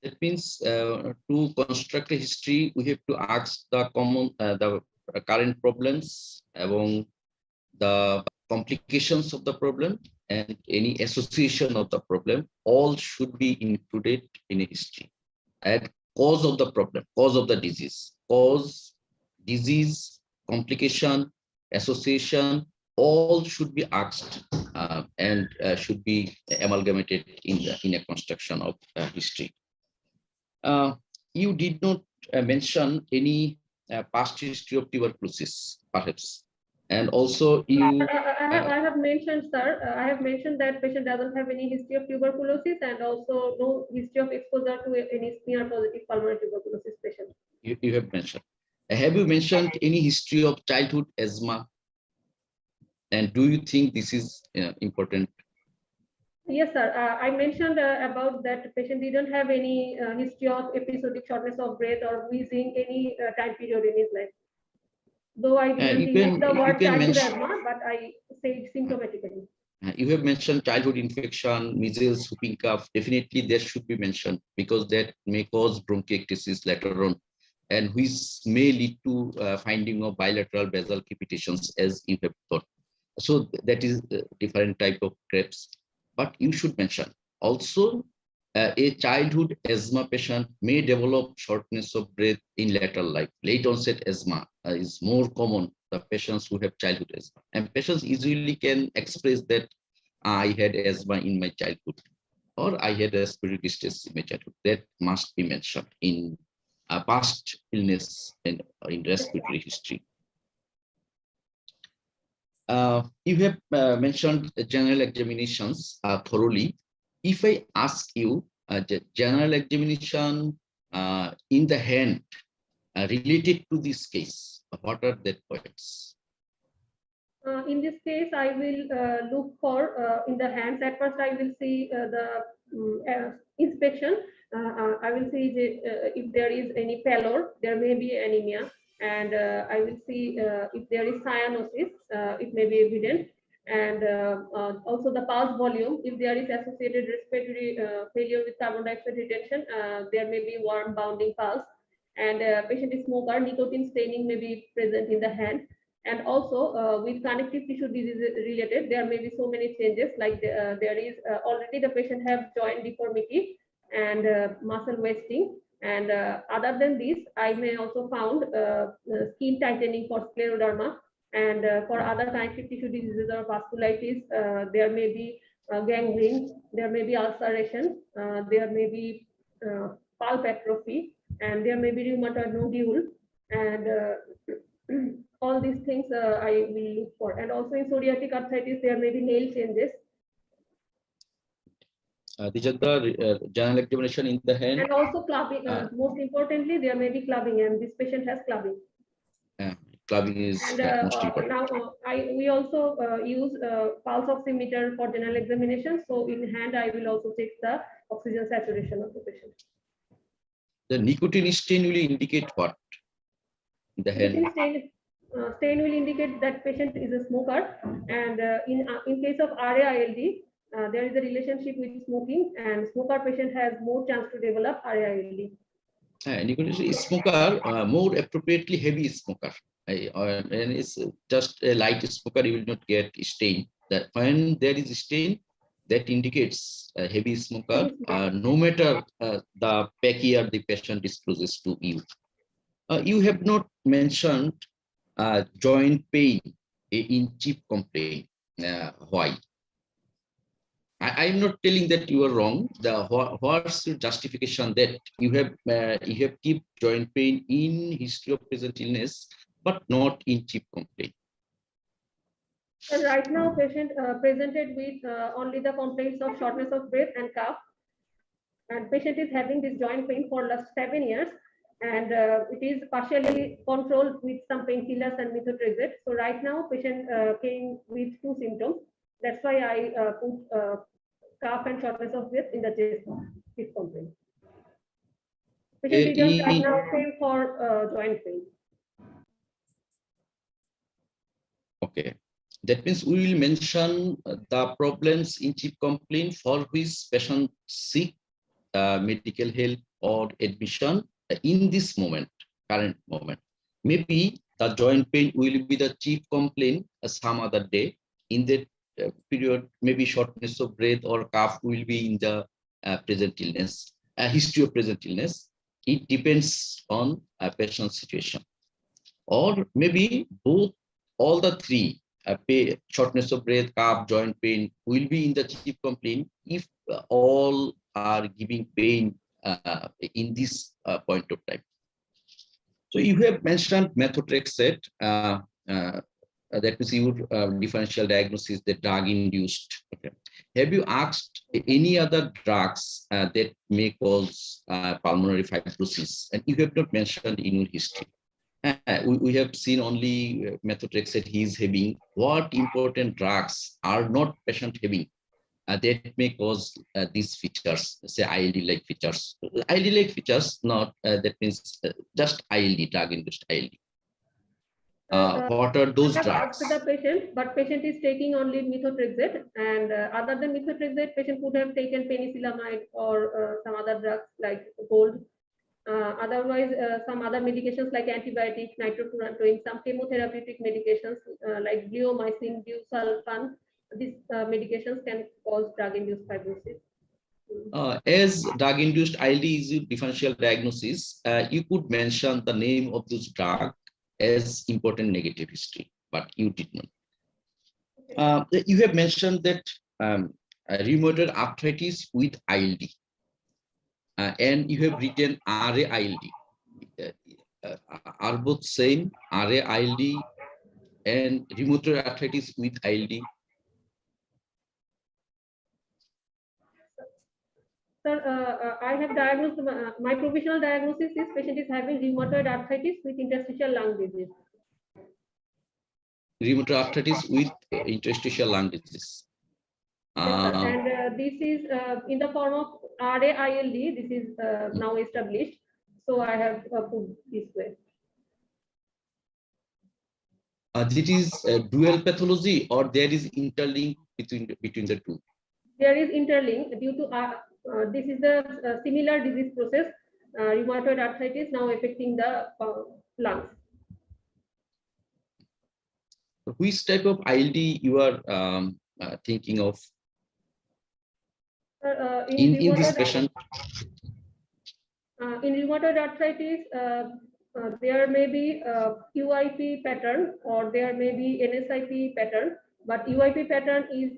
That means to construct a history, we have to ask the current problems among the complications of the problem and any association of the problem. All should be included in a history. And cause of the problem, cause of the disease, disease, complication, association, all should be asked and should be amalgamated in a construction of history. You did not mention any past history of tuberculosis, perhaps, and also you. I have mentioned, sir. I have mentioned that patient doesn't have any history of tuberculosis and also no history of exposure to any smear-positive pulmonary tuberculosis patient. You have mentioned. Have you mentioned any history of childhood asthma? And do you think this is important? Yes, sir. I mentioned about that patient didn't have any history of episodic shortness of breath or wheezing any time period in his life. Though I didn't use the word childhood asthma, but I say it symptomatically. You have mentioned childhood infection, measles, whooping cough. Definitely, that should be mentioned because that may cause bronchiectasis later on, and which may lead to finding of bilateral basal crepitations, as you have thought. So that is a different type of crepes. But you should mention also a childhood asthma patient may develop shortness of breath in later life. Late onset asthma is more common, the patients who have childhood asthma. And patients easily can express that I had asthma in my childhood or I had respiratory distress in my childhood. That must be mentioned in past illness and in respiratory history. You have mentioned general examinations thoroughly. If I ask you the general examination in the hand related to this case, what are the points? In this case, I will look for in the hands. At first, I will see the inspection. I will see if there is any pallor, there may be anemia, and I will see if there is cyanosis, it may be evident, and also the pulse volume. If there is associated respiratory failure with carbon dioxide retention, there may be warm bounding pulse, and patient is smoker, nicotine staining may be present in the hand. And also with connective tissue disease related, there may be so many changes, like there is already the patient have joint deformity and muscle wasting. And other than this, I may also found skin tightening for scleroderma, and for other connective tissue diseases or vasculitis, there may be gangrene, there may be ulceration, there may be pulp atrophy, and there may be rheumatoid nodule, and all these things I will look for. And also in psoriatic arthritis, there may be nail changes. These are the general examination in the hand. And also clubbing, most importantly, there may be clubbing, and this patient has clubbing. Clubbing is And most important. now we also use pulse oximeter for general examination. So in hand, I will also check the oxygen saturation of the patient. The nicotine stain will indicate what? In the hand. Stain will indicate that patient is a smoker, and in case of RA-ILD, there is a relationship with smoking, and smoker patient has more chance to develop RA-ILD. Nicotine is smoker, more appropriately heavy smoker. And it's just a light smoker, you will not get stain. That when there is stain, that indicates a heavy smoker, no matter the pack year the patient discloses to you. You have not mentioned joint pain in chief complaint. Why? I am not telling that you are wrong. What's your justification that you have kept joint pain in history of present illness, but not in chief complaint? So right now, patient presented with only the complaints of shortness of breath and cough, and patient is having this joint pain for last 7 years, and it is partially controlled with some painkillers and methotrexate. So right now, patient came with 2 symptoms. That's why I put cough and shortness of breath in the chest complaint. Patient details right now came for joint pain. Okay, that means we will mention the problems in chief complaint for which patient seek medical help or admission in this moment, current moment. Maybe the joint pain will be the chief complaint some other day. In that period, maybe shortness of breath or cough will be in the present illness, history of present illness. It depends on a patient's situation. Or maybe both, all the three, shortness of breath, cough, joint pain will be in the chief complaint if all are giving pain in this point of time. So you have mentioned methotrexate, that means your differential diagnosis, the drug induced. Okay. Have you asked any other drugs that may cause pulmonary fibrosis? And you have not mentioned in your history. We have seen only methotrexate he is having. What important drugs are not patient having that may cause these features, say ILD-like features? ILD-like features, not that means just ILD, drug-induced ILD. What are those drugs? Asked the patient, but patient is taking only methotrexate, and other than methotrexate, patient could have taken penicillamide or some other drugs like gold. Otherwise, some other medications like antibiotics, nitrofurantoin, some chemotherapeutic medications like bleomycin, busulfan. These medications can cause drug-induced fibrosis. As drug-induced ILD is your differential diagnosis, you could mention the name of this drug as important negative history, but you did not. You have mentioned that rheumatoid arthritis with ILD, and you have written RA-ILD. Are both same, RA-ILD and rheumatoid arthritis with ILD. Sir, I have diagnosed, my provisional diagnosis is patient is having rheumatoid arthritis with interstitial lung disease. Rheumatoid arthritis with interstitial lung disease. Yes, sir. And this is in the form of RA-ILD. This is now established. So I have put this way. This is dual pathology, or there is interlink between the two? There is interlink due to this is the similar disease process, rheumatoid arthritis now affecting the lungs. Which type of ILD you are thinking of in this patient? In rheumatoid arthritis, there may be UIP pattern or there may be NSIP pattern, but UIP pattern is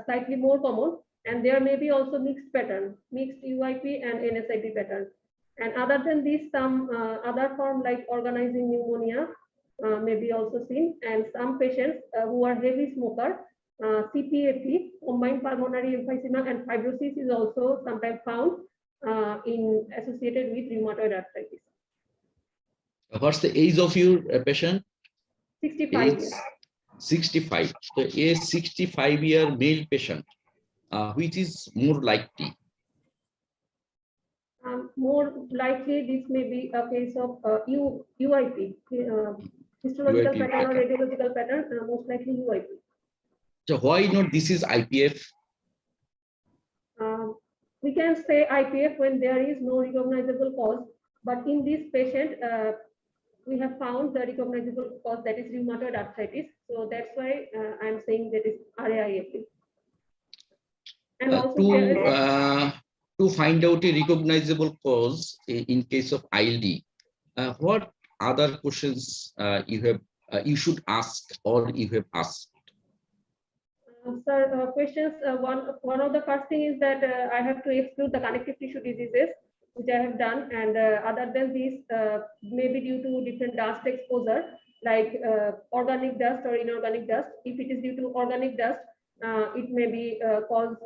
slightly more common, and there may be also mixed pattern, mixed UIP and NSIP pattern. And other than this, some other form like organizing pneumonia may be also seen, and some patients who are heavy smoker, CPAP, combined pulmonary emphysema and fibrosis is also sometimes found associated with rheumatoid arthritis. What's the age of your patient? 65 years. 65. So a 65-year male patient, which is more likely? More likely, this may be a case of UIP, histological UIP pattern or pattern. radiological pattern, most likely UIP. So why not this is IPF? We can say IPF when there is no recognizable cause, but in this patient, we have found the recognizable cause, that is rheumatoid arthritis. So that's why I'm saying that is RAIFP. And also to find out a recognizable cause in case of ILD, what other questions you should ask or you have asked? Sir, questions. One of the first thing is that I have to exclude the connective tissue diseases, which I have done, and other than this, maybe due to different dust exposure, like organic dust or inorganic dust. If it is due to organic dust, it may be cause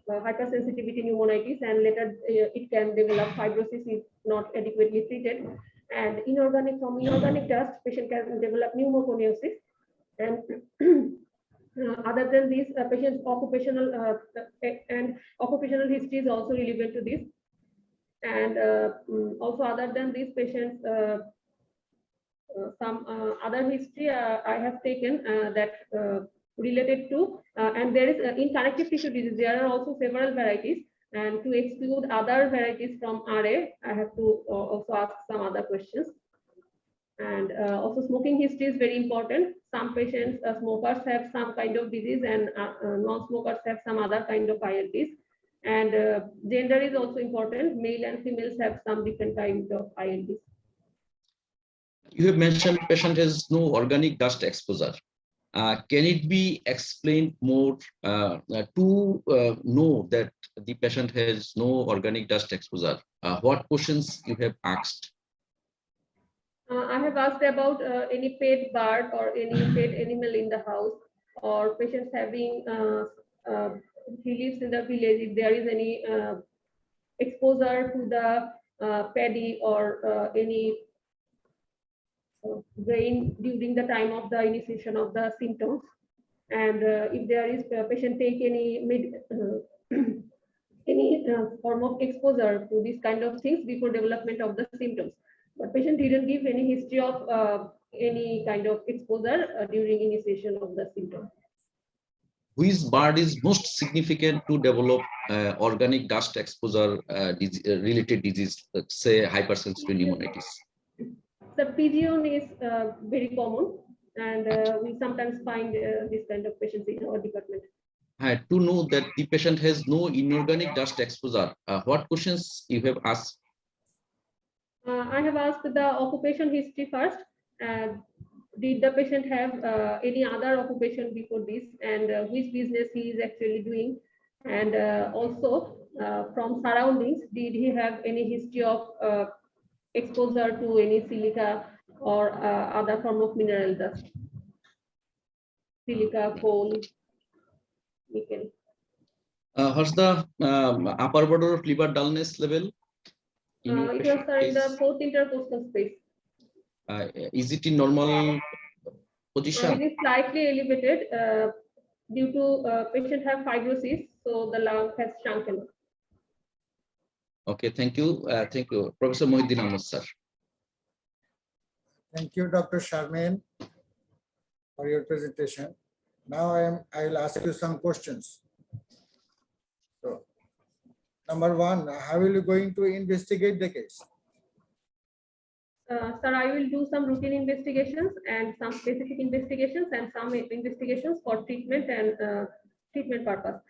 hypersensitivity pneumonitis, and later it can develop fibrosis if not adequately treated. And from inorganic dust, patient can develop pneumoconiosis. And other than this, patient's occupational history is also relevant to this. And also, other than these patients, some other history I have taken that related to, and there is in connective tissue disease, there are also several varieties. And to exclude other varieties from RA, I have to also ask some other questions. And also smoking history is very important. Some patients, smokers have some kind of disease, and non-smokers have some other kind of ILDs. And gender is also important. Male and females have some different kinds of ILDs. You have mentioned patient has no organic dust exposure. Can it be explained more to know that the patient has no organic dust exposure? What questions you have asked? I have asked about any pet bird or any pet animal in the house, or patients having, he lives in the village, if there is any exposure to the paddy or any grain during the time of the initiation of the symptoms. And if there is patient take any form of exposure to these kind of things before development of the symptoms. But patient didn't give any history of any kind of exposure during initiation of the symptom. Which bird is most significant to develop organic dust exposure related disease, say hypersensitive pneumonitis? The pigeon is very common, and we sometimes find this kind of patients in our department. To know that the patient has no inorganic dust exposure, what questions you have asked? I have asked the occupation history first. Did the patient have any other occupation before this, and which business he is actually doing? And also from surroundings, did he have any history of exposure to any silica or other form of mineral dust? silica, coal, nickel. What's the upper border of liver dullness level? In your It was patient in the case? 4th intercostal space. Is it in normal position? It is slightly elevated due to patient have fibrosis, so the lung has shrunken. Okay, thank you. Thank you. Professor Mohiuddin Ahmad, sir. Thank you, Dr. Sharmin, for your presentation. Now I will ask you some questions. So, number one, how are you going to investigate the case? Sir, I will do some routine investigations and some specific investigations and some investigations for treatment and treatment purpose.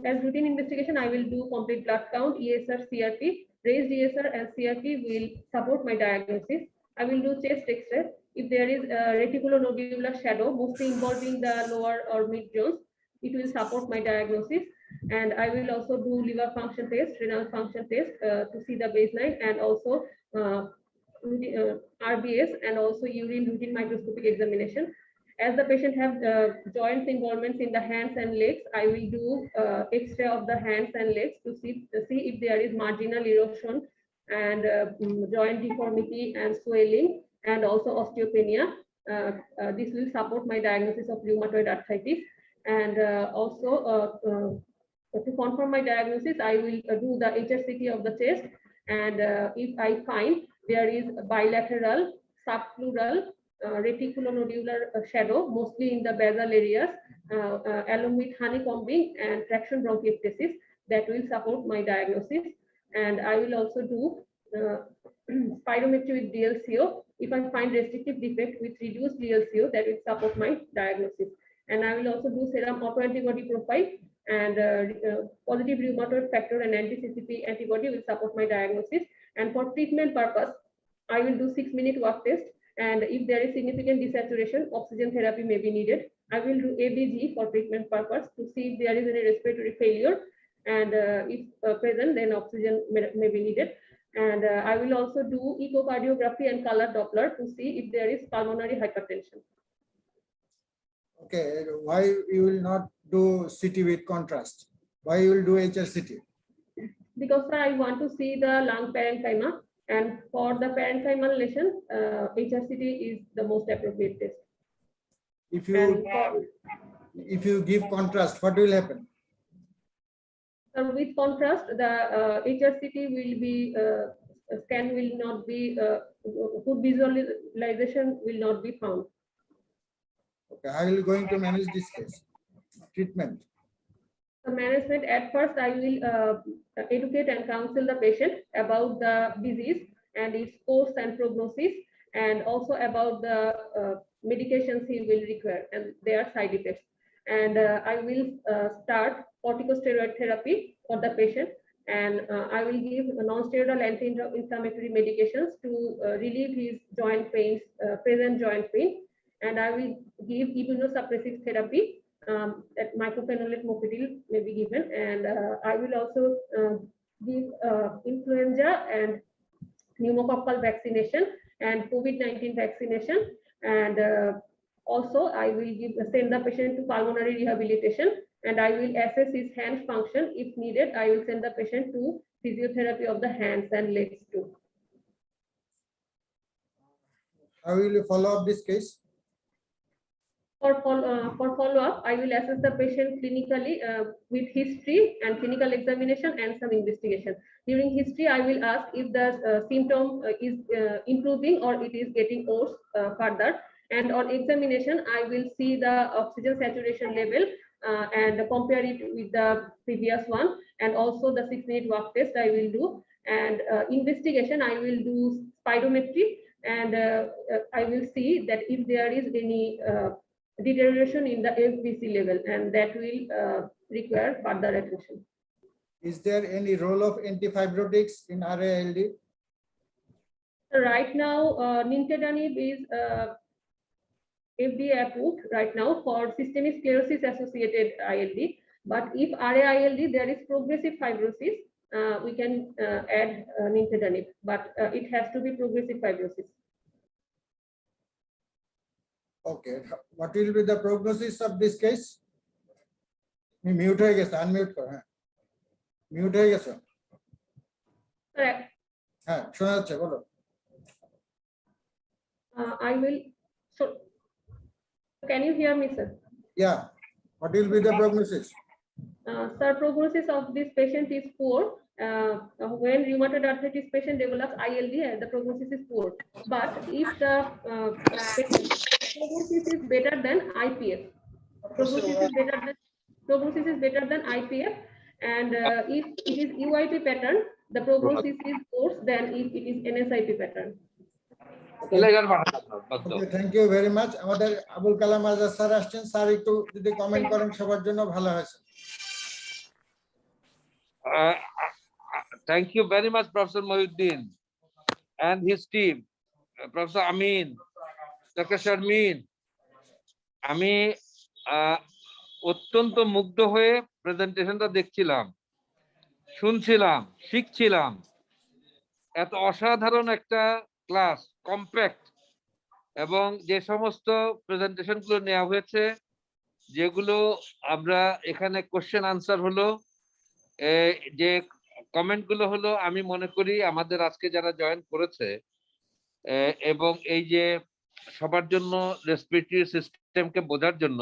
As routine investigation, I will do complete blood count, ESR, CRP. Raised ESR and CRP will support my diagnosis. I will do chest X-ray. If there is a reticulonodular shadow, mostly involving the lower or mid zones, it will support my diagnosis. And I will also do liver function test, renal function test to see the baseline, and also RBS and also urine routine microscopic examination. As the patient have joint involvements in the hands and legs, I will do X-ray of the hands and legs to see if there is marginal erosion and joint deformity and swelling and also osteopenia. This will support my diagnosis of rheumatoid arthritis. And also to confirm my diagnosis, I will do the HRCT of the chest. And if I find there is bilateral subpleural reticulonodular shadow, mostly in the basal areas, along with honeycombing and traction bronchiectasis, that will support my diagnosis. And I will also do spirometry with DLCO. If I find restrictive defect with reduced DLCO, that will support my diagnosis. And I will also do serum autoantibody profile, and positive rheumatoid factor and anti-CCP antibody will support my diagnosis. And for treatment purpose, I will do 6-minute walk test. And if there is significant desaturation, oxygen therapy may be needed. I will do ABG for treatment purpose to see if there is any respiratory failure. And if present, then oxygen may be needed. And I will also do echocardiography and color Doppler to see if there is pulmonary hypertension. Okay, why you will not do CT with contrast? Why you will do HRCT? Because I want to see the lung parenchyma, and for the parenchymal lesion, HRCT is the most appropriate test. If you give contrast, what will happen? So with contrast, the HRCT will be scan will not be good visualization will not be found. Okay, how are you going to manage this case? Treatment. The management, at first I will educate and counsel the patient about the disease and its course and prognosis, and also about the medications he will require and their side effects. And I will start corticosteroid therapy for the patient, and I will give non-steroidal anti-inflammatory medications to relieve his joint pains, present joint pain, and I will give immunosuppressive therapy. That mycophenolate mofetil may be given, and I will also give influenza and pneumococcal vaccination and COVID-19 vaccination, and also I will send the patient to pulmonary rehabilitation, and I will assess his hand function. If needed, I will send the patient to physiotherapy of the hands and legs too. How will you follow up this case? For follow-up, I will assess the patient clinically with history and clinical examination and some investigation. During history, I will ask if the symptom is improving or it is getting worse further. And on examination, I will see the oxygen saturation level and compare it with the previous one. And also the 6-minute walk test I will do. And investigation, I will do spirometry. And I will see that if there is any deterioration in the FVC level, and that will require further attention. Is there any role of antifibrotics in RA-ILD? Right now, nintedanib is FDA approved right now for systemic sclerosis associated ILD. But if RA-ILD there is progressive fibrosis, we can add nintedanib, but it has to be progressive fibrosis. Okay, what will be the prognosis of this case? Mute হয়ে গেছে, unmute কর, হ্যাঁ। Mute হয়ে গেছে। Correct. হ্যাঁ, শোনা যাচ্ছে, বলো। I will. So, can you hear me, sir? Yeah, what will be the prognosis? Sir, prognosis of this patient is poor. When rheumatoid arthritis patient develops ILD, the prognosis is poor. But if the prognosis is better than IPF, prognosis is better than IPF, and if it is UIP pattern, the prognosis is worse than if it is NSIP pattern. Okay, thank you very much. আমাদের Abul Kalam Azad sir আসছেন, sir একটু যদি comment করেন সবার জন্য ভালো হয়। Thank you very much, Professor Mohiuddin and his team, Professor Amin, Dr. Sharmin. আমি অত্যন্ত মুগ্ধ হয়ে প্রেজেন্টেশনটা দেখছিলাম, শুনছিলাম, শিখছিলাম। এত অসাধারণ একটা ক্লাস, কম্প্যাক্ট, এবং যে সমস্ত প্রেজেন্টেশনগুলো নেওয়া হয়েছে, যেগুলো আমরা এখানে কোশ্চেন আনসার হলো, যে কমেন্টগুলো হলো, আমি মনে করি আমাদের আজকে যারা জয়েন করেছে এবং এই যে সবার জন্য রেসপিরেটরি সিস্টেমকে বোঝার জন্য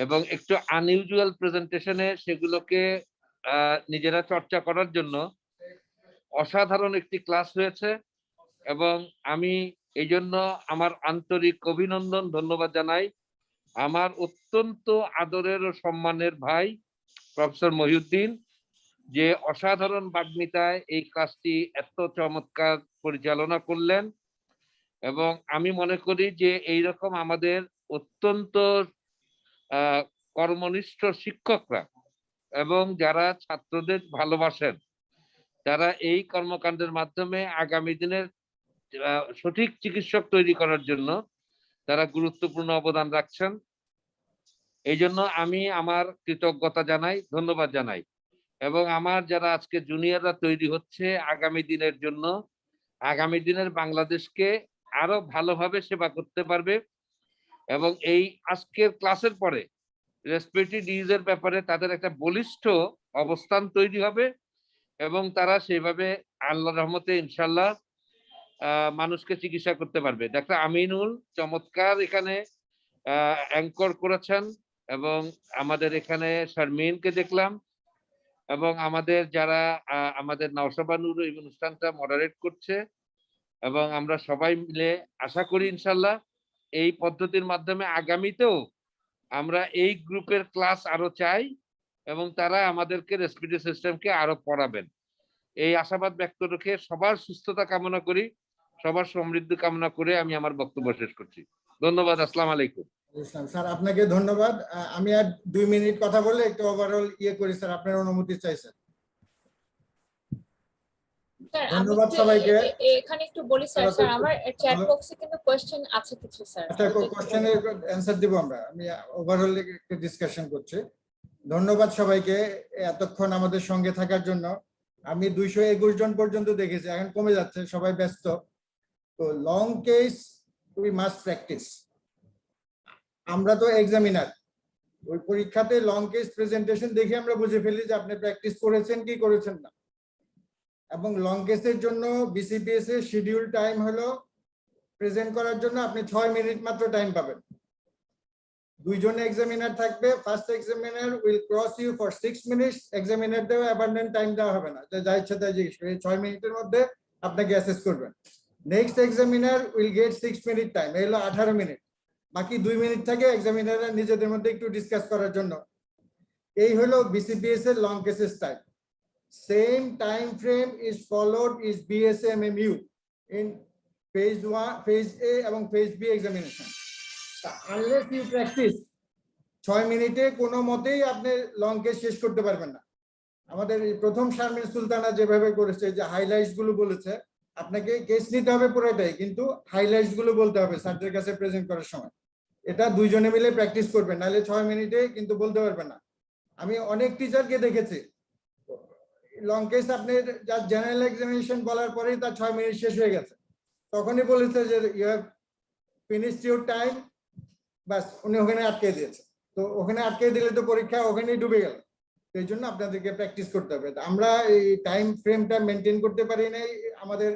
এবং একটু আনইউজুয়াল প্রেজেন্টেশনে সেগুলোকে নিজেরা চর্চা করার জন্য অসাধারণ একটি ক্লাস হয়েছে। এবং আমি এই জন্য আমার আন্তরিক অভিনন্দন, ধন্যবাদ জানাই আমার অত্যন্ত আদরের ও সম্মানের ভাই প্রফেসর মহিউদ্দিন, যে অসাধারণ বাগ্মিতায় এই ক্লাসটি এত চমৎকার পরিচালনা করলেন। এবং আমি মনে করি যে এইরকম আমাদের অত্যন্ত কর্মনিষ্ঠ শিক্ষকরা এবং যারা ছাত্রদের ভালোবাসেন, যারা এই কর্মকাণ্ডের মাধ্যমে আগামী দিনের সঠিক চিকিৎসক তৈরি করার জন্য তারা গুরুত্বপূর্ণ অবদান রাখছেন। এই জন্য আমি আমার কৃতজ্ঞতা জানাই, ধন্যবাদ জানাই। এবং আমার যারা আজকে জুনিয়ররা তৈরি হচ্ছে আগামী দিনের জন্য, আগামী দিনের বাংলাদেশকে আরো ভালোভাবে সেবা করতে পারবে। এবং এই আজকের ক্লাসের পরে রেসপিরেটরি ডিজিজের ব্যাপারে তাদের একটা বলিষ্ঠ অবস্থান তৈরি হবে এবং তারা সেইভাবে আল্লাহর রহমতে ইনশাল্লাহ মানুষকে চিকিৎসা করতে পারবে। ডাক্তার আমিনুল চমৎকার এখানে অ্যাঙ্কর করেছেন এবং আমাদের এখানে শারমিনকে দেখলাম এবং আমাদের যারা আমাদের নওশাবানুর এই অনুষ্ঠানটা মডারেট করছে, এবং আমরা সবাই মিলে আশা করি ইনশাল্লাহ এই পদ্ধতির মাধ্যমে আগামীতেও আমরা এই গ্রুপের ক্লাস আরো চাই এবং তারা আমাদেরকে রেসপিরেটরি সিস্টেমকে আরো পড়াবেন। এই আশাবাদ ব্যক্ত রেখে সবার সুস্থতা কামনা করি, সবার সমৃদ্ধি কামনা করে আমি আমার বক্তব্য শেষ করছি। ধন্যবাদ। আসসালামু আলাইকুম। স্যার আপনাকে ধন্যবাদ। আমি আর 2 মিনিট কথা বলে একটু ওভারঅল করি স্যার, আপনার অনুমতি চাই স্যার। ধন্যবাদ সবাইকে। এখানে একটু বলি স্যার, আমার চ্যাট বক্সে কিন্তু কোশ্চেন আছে কিছু স্যার। আচ্ছা, কোশ্চেনের অ্যানসার দিব আমরা। আমি ওভারঅল একটু ডিসকাশন করছি। ধন্যবাদ সবাইকে এতক্ষণ আমাদের সঙ্গে থাকার জন্য। আমি 221 জন পর্যন্ত দেখেছি, এখন কমে যাচ্ছে, সবাই ব্যস্ত। তো long case we must practice. আমরা তো এক্সামিনার, ওই পরীক্ষাতে লং কেস প্রেজেন্টেশন দেখে আমরা বুঝে ফেলি যে আপনি প্র্যাকটিস করেছেন কি করেছেন না। এবং লং কেসের জন্য বিসিপিএস এর শিডিউল টাইম হলো প্রেজেন্ট করার জন্য আপনি 6 মিনিট মাত্র টাইম পাবেন। 2 জন এক্সামিনার থাকবে। First examiner will cross you for 6 minutes. Examiner দেওয়া অ্যাবান্ডেন্ট টাইম দেওয়া হবে না, যা ইচ্ছা তাই জিজ্ঞেস করে 6 মিনিটের মধ্যে আপনাকে অ্যাসেস করবেন। Next examiner will get 6 minute time, এই হলো 18 মিনিট। বাকি 2 মিনিট থাকে এক্সামিনাররা নিজেদের মধ্যে একটু ডিসকাস করার জন্য। এই হলো বিসিপিএস এর লং কেসের style. Same time frame is followed is BSMMU in phase 1, phase A এবং phase B examination. Unless you practice, 6 মিনিটে কোনো মতেই আপনি লং কেস শেষ করতে পারবেন না। আমাদের প্রথম শারমিন সুলতানা যেভাবে করেছে, যে হাইলাইটস গুলো বলেছে, আপনাকে কেস নিতে হবে পুরোটাই, কিন্তু হাইলাইটস গুলো বলতে হবে স্যারদের কাছে প্রেজেন্ট করার সময়। এটা 2 জনে মিলে প্র্যাকটিস করবেন, নাহলে 6 মিনিটে কিন্তু বলতে পারবেন না। আমি অনেক টিচারকে দেখেছি লং কেস আপনি যা জেনারেল এক্সামিনেশন বলার পরেই তার 6 মিনিট শেষ হয়ে গেছে, তখনই বলেছে যে you have finished your time, বাস উনি ওখানে আটকে দিয়েছে। তো ওখানে আটকে দিলে তো পরীক্ষা ওখানেই ডুবে গেল। এই জন্য আপনাদেরকে প্র্যাকটিস করতে হবে। আমরা এই টাইম ফ্রেমটা মেনটেন করতে পারি নাই আমাদের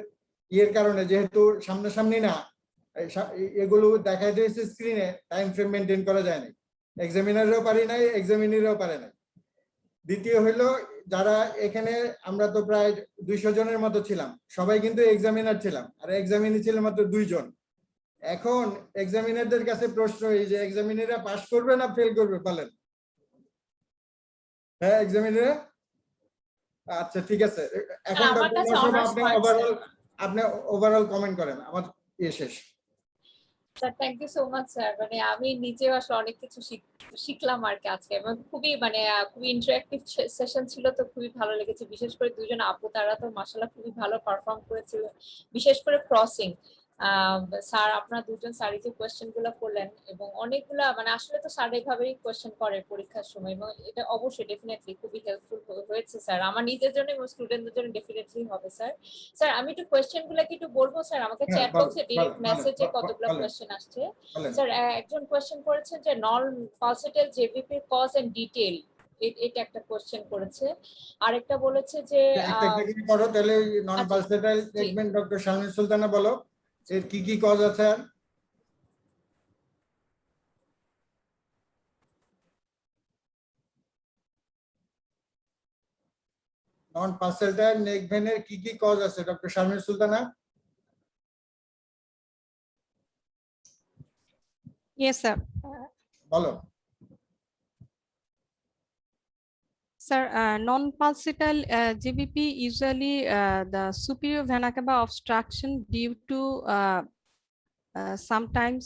ইয়ের কারণে, যেহেতু সামনাসামনি না, এগুলো দেখা দিয়েছে স্ক্রিনে, টাইম ফ্রেম মেনটেন করা যায় না। এক্সামিনারও পারি নাই, এক্সামিনারও পারে নাই। দ্বিতীয় হইলো, যারা এখানে আমরা তো প্রায় 200 জনের মতো ছিলাম, সবাই কিন্তু এক্সামিনার ছিলাম, আর এক্সামিনার ছিল মাত্র 2 জন। এখন এক্সামিনারদের কাছে প্রশ্ন, এই যে এক্সামিনাররা পাস করবে না ফেল করবে বলেন? হ্যাঁ এক্সামিনার, আচ্ছা ঠিক আছে। এখন আমার কাছে অনার্স আপনি ওভারঅল কমেন্ট করেন, আমার শেষ। Sir thank you so much sir. মানে আমি নিজেও আসলে অনেক কিছু শিখলাম আর কি আজকে, এবং খুবই খুবই ইন্টারেক্টিভ সেশন ছিল, তো খুবই ভালো লেগেছে। বিশেষ করে দুজন আপু, তারা তো মাশাআল্লাহ খুবই ভালো পারফর্ম করেছিল, বিশেষ করে ক্রসিং। স্যার আপনারা দুজন স্যার যে কোয়েশ্চেন গুলো করলেন, এবং অনেকগুলা আসলে তো স্যার এইভাবেই কোয়েশ্চেন করে পরীক্ষার সময়, এবং এটা অবশ্যই ডেফিনেটলি খুবই হেল্পফুল হয়েছে স্যার, আমার নিজের জন্য এবং স্টুডেন্টদের জন্য ডেফিনেটলি হবে স্যার। স্যার আমি একটু কোয়েশ্চেন গুলো কি একটু বলবো স্যার? আমাকে চ্যাট বক্সে ডিরেক্ট মেসেজে কতগুলো কোয়েশ্চেন আসছে স্যার। একজন কোয়েশ্চেন করেছেন যে নন পালসেটাল জেবিপি কজ এন্ড ডিটেইল, এটা একটা কোয়েশ্চেন করেছে। আরেকটা বলেছে যে একটা করো তাহলে, নন পালসেটাল দেখবেন ডক্টর শারমিন সুলতানা বলো এর কি কি কজ আছে। নন পালসেটাল নেক ভেনের কি কি কজ আছে doctor Sharmin Sultana? Yes, sir. বলো। Sir, non-pulsatile GBP usually the superior vena cava obstruction due to sometimes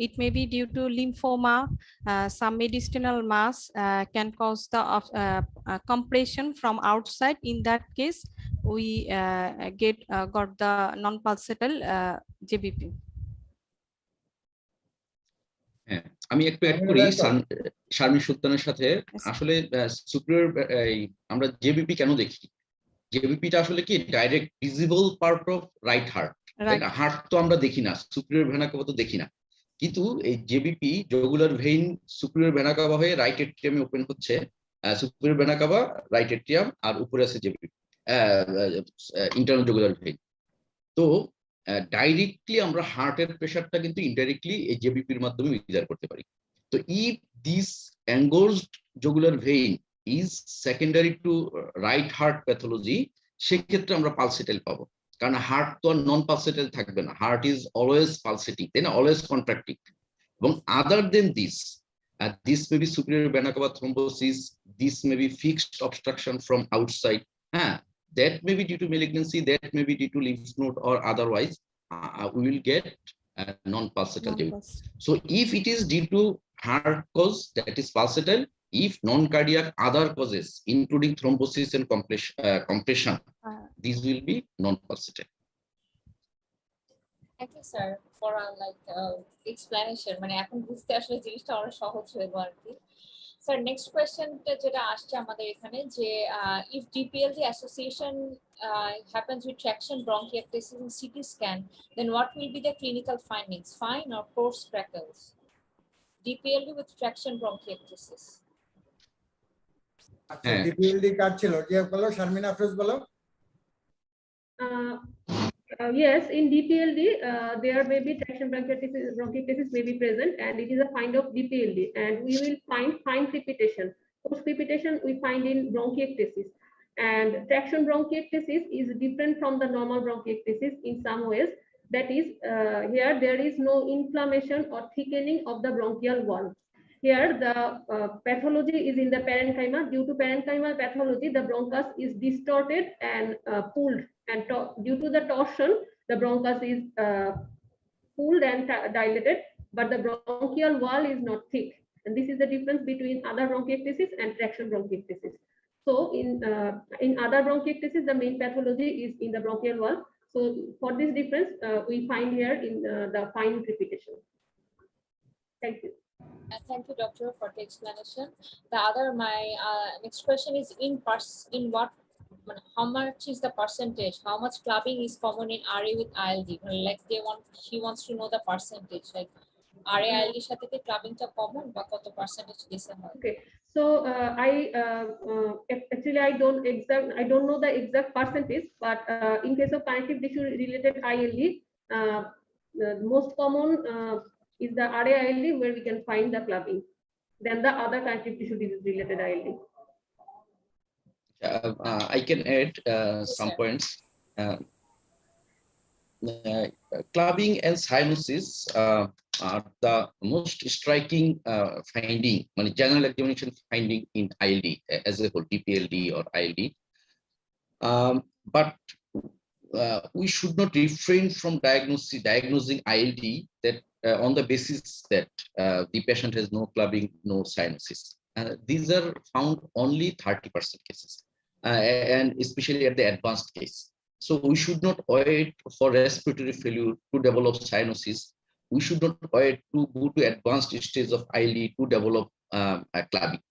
it may be due to lymphoma, some mediastinal mass can cause the compression from outside. In that case, we got the non-pulsatile GBP. হ্যাঁ, আমি একটু add করি শারমিন সুলতানের সাথে। আসলে superior আমরা JBP কেন দেখি? জেবিপিটা আসলে কি direct visible part of right heart, right? Heart তো আমরা দেখি না, সুপিরিয়র ভেনা কাভা তো দেখি না, কিন্তু এই JVP jugular vein superior vena cava হয়ে রাইট এট্রিয়ামে ওপেন হচ্ছে, superior vena cava right atrium, আর উপরে আছে জেবিপি ইন্টারনাল জগুলার ভেইন। তো ডাইরেক্টলি আমরা হার্টের প্রেশারটা কিন্তু ইনডাইরেক্টলি এই জেবিপির মাধ্যমে মেজার করতে পারি। তো if this engorged jugular vein is secondary to right heart pathology, সেক্ষেত্রে আমরা পালসেটাইল পাবো। কারণ হার্ট তো আর নন পালসেটাইল থাকবে না, হার্ট ইজ অলওয়েজ পালসেটিং, তাই না, অলওয়েজ কন্ট্রাক্টিং। এবং আদার দেন this, this may be superior vena cava thrombosis, this may be fixed obstruction from outside, that may be due to malignancy, that may be due to lymph node, or otherwise we will get non-pulsatile JVP. So if it is due to heart cause, that is pulsatile. If non-cardiac other causes including thrombosis and compression, these will be non-pulsatile. Thank you sir for explanation, মানে এখন বুঝতে আসলে জিনিসটা অনেক সহজ হয়ে গেল আর কি। স্যার নেক্সট কোয়েশ্চেনটা যেটা আসছে আমাদের এখানে, যে if DPLD association happens with traction bronchiectasis in CT scan, then what will be the clinical findings, fine or coarse crackles? DPLD with traction bronchiectasis. আচ্ছা, DPLD কার্ড ছিল, যে বলো শারমিন আফরোজ বলো। Yes, in DPLD, there may be traction bronchiectasis may be present, and it is a kind of DPLD, and we will find fine crepitation. Post crepitation we find in bronchiectasis, and traction bronchiectasis is different from the normal bronchiectasis in some ways. That is, here there is no inflammation or thickening of the bronchial wall. Here the pathology is in the parenchyma. Due to parenchymal pathology, the bronchus is distorted and pulled, and due to the torsion, the bronchus is pulled and dilated, but the bronchial wall is not thick. And this is the difference between other bronchiectasis and traction bronchiectasis. So in other bronchiectasis, the main pathology is in the bronchial wall. So for this difference, we find here in the fine crepitation. Thank you. Thank you, doctor, for the explanation. My next question is in what, how much is the percentage? How much clubbing is common in RA with ILD? Like she wants to know the percentage. Like RAILD এর সাথে কি ক্লাবিংটা common বা কত percentage কেসে হয়? Okay, so actually I don't know the exact percentage, but in case of connective tissue related ILD, the most common is the RAILD, where we can find the clubbing than the other connective tissue disease related ILD. I can add some sir. points. Clubbing and cyanosis are the most striking finding, general examination finding in ILD as a whole, DPLD or ILD. But we should not refrain from diagnosing ILD that on the basis that the patient has no clubbing, no cyanosis. These are found only 30% cases, and especially at the advanced case. So we should not wait for respiratory failure to develop cyanosis. We should not wait to go to advanced stage of ILD to develop clubbing.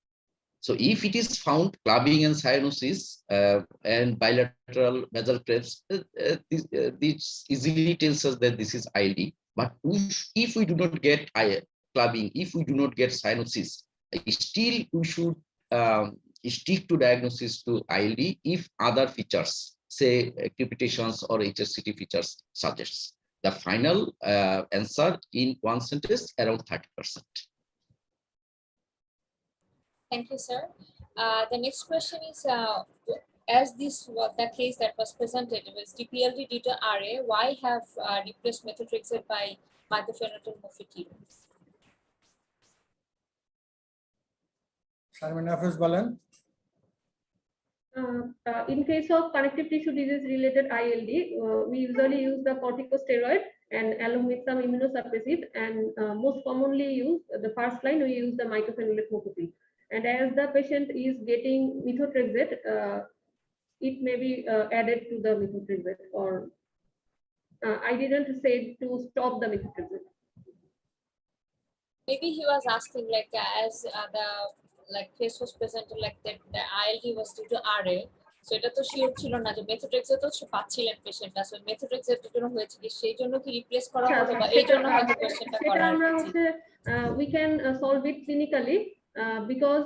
So if it is found clubbing and cyanosis and bilateral nasal cramps, this easily tells us that this is ILD. But if we do not get clubbing, if we do not get cyanosis, still we should stick to diagnosis to ILD if other features, say crepitations or HSCT features suggests. The final answer in one sentence, around 30%. Thank you, sir. The next question is, as this was the case that was presented was DPLD due to RA, why have replaced methotrexate by mycophenolate mofetil? Sharmin Hafiz বলেন। In case of connective tissue disease related ILD, we usually use the corticosteroid and along with some immunosuppressive, and most commonly use the first line we use the mycophenolate mofetil. And as the patient is getting methotrexate, it may be added to the methotrexate, or I didn't say to stop the methotrexate. Maybe he was asking like as the case was presented like that the ILD was due to RA, so এটা তো sure ছিল না যে methotrexate তো পাচ্ছিলেন patient, আসলে মেথোট্রেক্সেটের জন্য হয়েছে কি সেই জন্য কি রিপ্লেস করা হলো বা এই জন্য হয়তো কোশ্চেনটা করা হয়েছে। We can solve it clinically because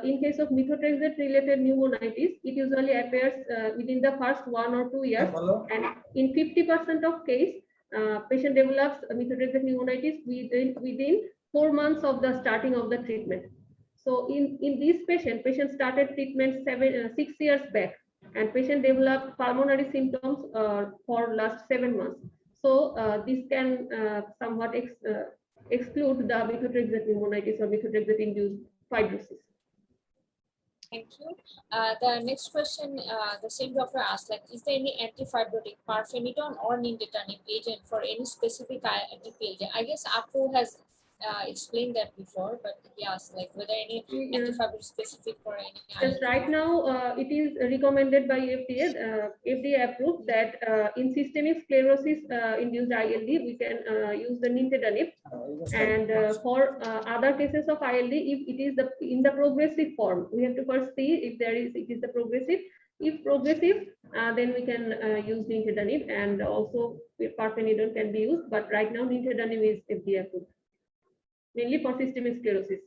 in case of methotrexate related pneumonitis, it usually appears within the first 1 or 2 years, and in 50% of case patient develops methotrexate pneumonitis within 4 months of the starting of the treatment. So in this patient started treatment 6 years back, and patient developed pulmonary symptoms for last 7 months. So this can somewhat exclude the methotrexate pneumonitis or methotrexate induced fibrosis. Thank you. The next question, the same doctor asked, like, is there any antifibrotic, pirfenidone or nintedanib agent for any specific DPLD? I guess Apu has explained that before, but yes, like whether any antifibrotic specific for any. Yes, right now it is recommended by FDA. FDA approved that in systemic sclerosis induced ILD we can use the nintedanib, and for other cases of ILD, if it is in the progressive form, we have to first see if it is the progressive. If progressive, then we can use nintedanib, and also pirfenidone can be used. But right now nintedanib is FDA approved, mainly for systemic sclerosis.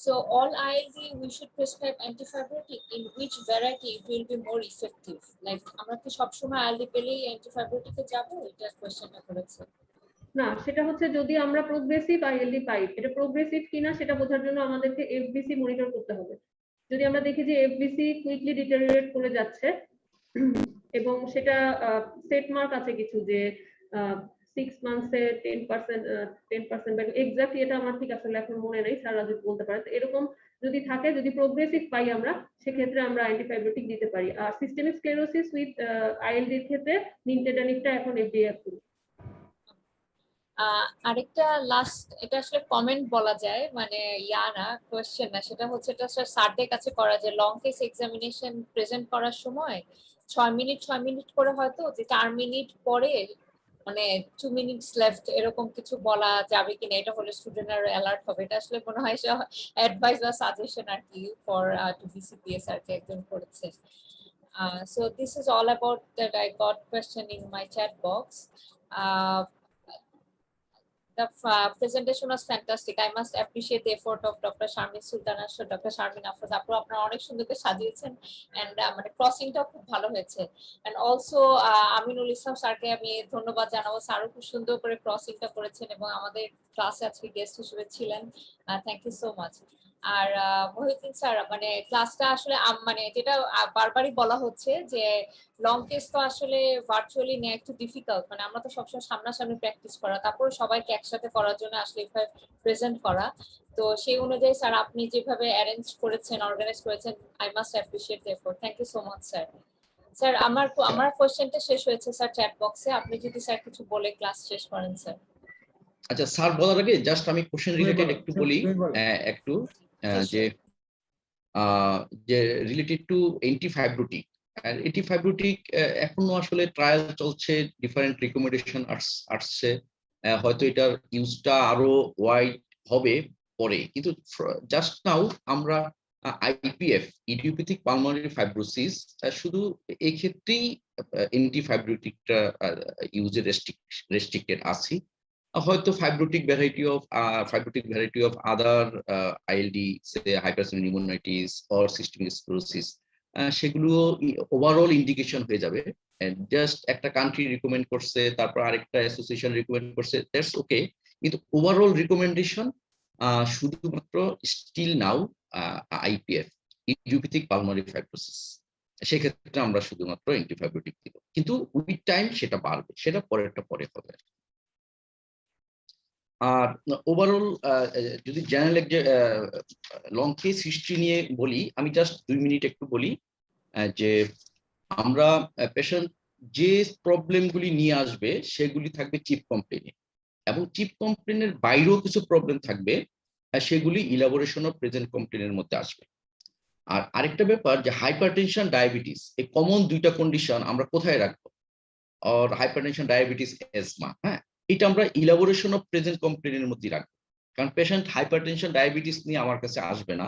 So all ILD we should prescribe antifibrotic. In which variety it will be more effective? Like আমরা কি সব সময় ILD পেলেই অ্যান্টিফাইব্রোটিকে যাব, এটা কোশ্চেনটা করেছে। না, সেটা হচ্ছে যদি আমরা প্রোগ্রেসিভ ILD পাই, এটা প্রোগ্রেসিভ কিনা সেটা বোঝার জন্য আমাদেরকে FBC মনিটর করতে হবে। যদি আমরা দেখি যে FBC কুইকলি ডিটেরিওরেট করে যাচ্ছে এবং সেটা সেট মার্ক আছে কিছু যে 6 মান্থসে 10% বা এক্স্যাক্টলি এটা আমার ঠিক আসলে এখন মনে নেই, স্যার যদি বলতে পারেন এরকম যদি থাকে, যদি প্রোগ্রেসিভ পাই আমরা, সেক্ষেত্রে আমরা অ্যান্টিফাইব্রোটিক দিতে পারি। আর সিস্টেমিক স্ক্লেরোসিস উইথ ILD এর ক্ষেত্রে নিনটেডানিবটা এখন FDA অ্যাপ্রুভড। আরেকটা লাস্ট, এটা আসলে কমেন্ট বলা যায়, মানে না কোশ্চেন না, সেটা হচ্ছে এটা স্যারদের কাছে করা যায় লং কেস এক্সামিনেশন প্রেজেন্ট করার সময় 6 মিনিট করে হয়তো যে 4 মিনিট পরে মানে 2 মিনিটস লেফট এরকম কিছু বলা যাবে কিনা, এটা হলে স্টুডেন্টরা অ্যালার্ট হবে। এটা আসলে মনে হয় অ্যাডভাইস বা সাজেশন আর কি ফর টু BCPS আর কি একজন করেছে। So this is all about that I got question in my chat box. The presentation was fantastic. I must appreciate the effort of Dr. Sharmin Sultana, Dr. Sharmin Afroz. আপু আপনারা অনেক সুন্দর করে সাজিয়েছেন and মানে ক্রসিংটাও খুব ভালো হয়েছে and also আমিনুল ইসলাম স্যারকে আমি ধন্যবাদ জানাবো, স্যারও খুব সুন্দর করে ক্রসিংটা করেছেন এবং আমাদের ক্লাসে আজকে গেস্ট হিসেবে ছিলেন। Thank you so much. আর মহিউদ্দিন স্যার মানে ক্লাসটা আসলে মানে যেটা বারবারই বলা হচ্ছে যে লং কেস তো আসলে ভার্চুয়ালি নেওয়া একটু ডিফিকাল্ট, মানে আমরা তো সবসময় সামনাসামনি প্র্যাকটিস করা, তারপরে সবাইকে একসাথে করার জন্য আসলে এভাবে প্রেজেন্ট করা। তো সেই অনুযায়ী স্যার আপনি যেভাবে অ্যারেঞ্জ করেছেন, অর্গানাইজ করেছেন, I must appreciate the effort. Thank you so much sir. Sir আমার কোশ্চেনটা শেষ হয়েছে স্যার চ্যাট বক্সে, আপনি যদি স্যার কিছু বলে ক্লাস শেষ করেন স্যার। আচ্ছা স্যার বলার আগে জাস্ট আমি কোশ্চেন রিলেটেড একটু বলি, একটু যে যে রিলেটেড টু অ্যান্টিফাইব্রোটিক, আর অ্যান্টিফাইব্রোটিক এখনো আসলে ট্রায়াল চলছে, ডিফারেন্ট রিকমেন্ডেশন আসছে, হয়তো এটার ইউজটা আরো ওয়াইড হবে পরে, কিন্তু জাস্ট নাও আমরা আইপিএফ ইডিওপ্যাথিক পালমোনারি ফাইব্রোসিস শুধু এই ক্ষেত্রেই অ্যান্টিফাইব্রোটিকটা ইউজে রেস্ট্রিক্টেড আছি। হয়তো fibrotic variety of other ILD, say hypersensitive pneumonitis or systemic sclerosis, সেগুলো ওভারঅল ইন্ডিকেশন হয়ে যাবে। জাস্ট একটা কান্ট্রি রিকমেন্ড করছে, তারপর আরেকটা অ্যাসোসিয়েশন রিকমেন্ড করছে, দ্যাটস ওকে, কিন্তু ওভারঅল রিকমেন্ডেশন শুধুমাত্র still now IPF idiopathic pulmonary fibrosis, সেক্ষেত্রে আমরা শুধুমাত্র অ্যান্টিফাইব্রোটিক দিব, কিন্তু উইথ টাইম সেটা বাড়বে, সেটা পরে হবে। আর ওভারঅল যদি জেনারেল লং কেস হিস্ট্রি নিয়ে বলি, আমি জাস্ট 2 মিনিট একটু বলি যে আমরা পেশেন্ট যে প্রবলেমগুলি নিয়ে আসবে সেগুলি থাকবে চিপ কমপ্লেনে, এবং চিপ কমপ্লেনের বাইরেও কিছু প্রবলেম থাকবে, সেগুলি ইলাবোরেশন অফ প্রেজেন্ট কমপ্লেনের মধ্যে আসবে। আর আরেকটা ব্যাপার যে হাইপারটেনশন ডায়াবেটিস, এই কমন দুইটা কন্ডিশন আমরা কোথায় রাখবো, আর হাইপারটেনশন ডায়াবেটিস এজমা, হ্যাঁ, এটা আমরা ইলাবোরেশন অফ প্রেজেন্ট কমপ্লেনের মধ্যে রাখবো, কারণ পেশেন্ট হাইপারটেনশন ডায়াবেটিস নিয়ে আমার কাছে আসবে না।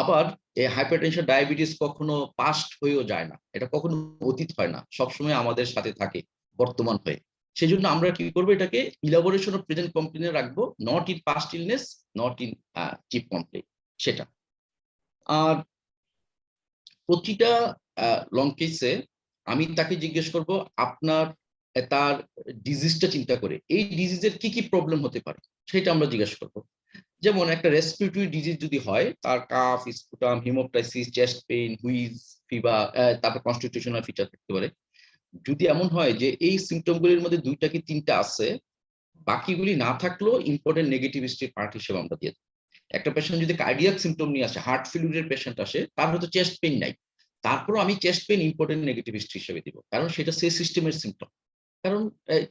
আবার এই হাইপারটেনশন ডায়াবেটিস কখনো পাস্ট হয়েও যায় না, এটা কখনো অতীত হয় না, সবসময় আমাদের সাথে থাকে বর্তমান হয়ে। সেই জন্য আমরা কি করবো, এটাকে ইলাবোরেশন অফ প্রেজেন্ট কমপ্লেনে রাখবো, not in past illness, not in chip complain, সেটা। আর প্রতিটা লং কেসে আমি তাকে জিজ্ঞেস করব আপনার তার ডিজিজটা চিন্তা করে, এই ডিজিজের কি কি প্রবলেম হতে পারে সেটা আমরা জিজ্ঞেস করব। যেমন একটা রেসপিরেটরি ডিজিজ যদি হয়, তার cough, sputum, haemoptysis, chest pain, wheeze, fever, তারপর কনস্টিটিউশনাল ফিচার থাকতে পারে। যদি এমন হয় যে এই সিমটমগুলির মধ্যে 2টা কি 3টা আছে, বাকিগুলি না থাকলেও ইম্পর্টেন্ট নেগেটিভ হিস্ট্রি পার্ট হিসেবে আমরা দিয়ে দেব। একটা পেশেন্ট যদি কার্ডিয়াক সিমটম নিয়ে আসে, হার্ট ফেলিউরের পেশেন্ট আসে, তার হয়তো চেস্ট পেইন নাই, তারপরও আমি chest pain important negative history হিসেবে দিব, কারণ সেটা সেই সিস্টেমের সিমটম। কারণ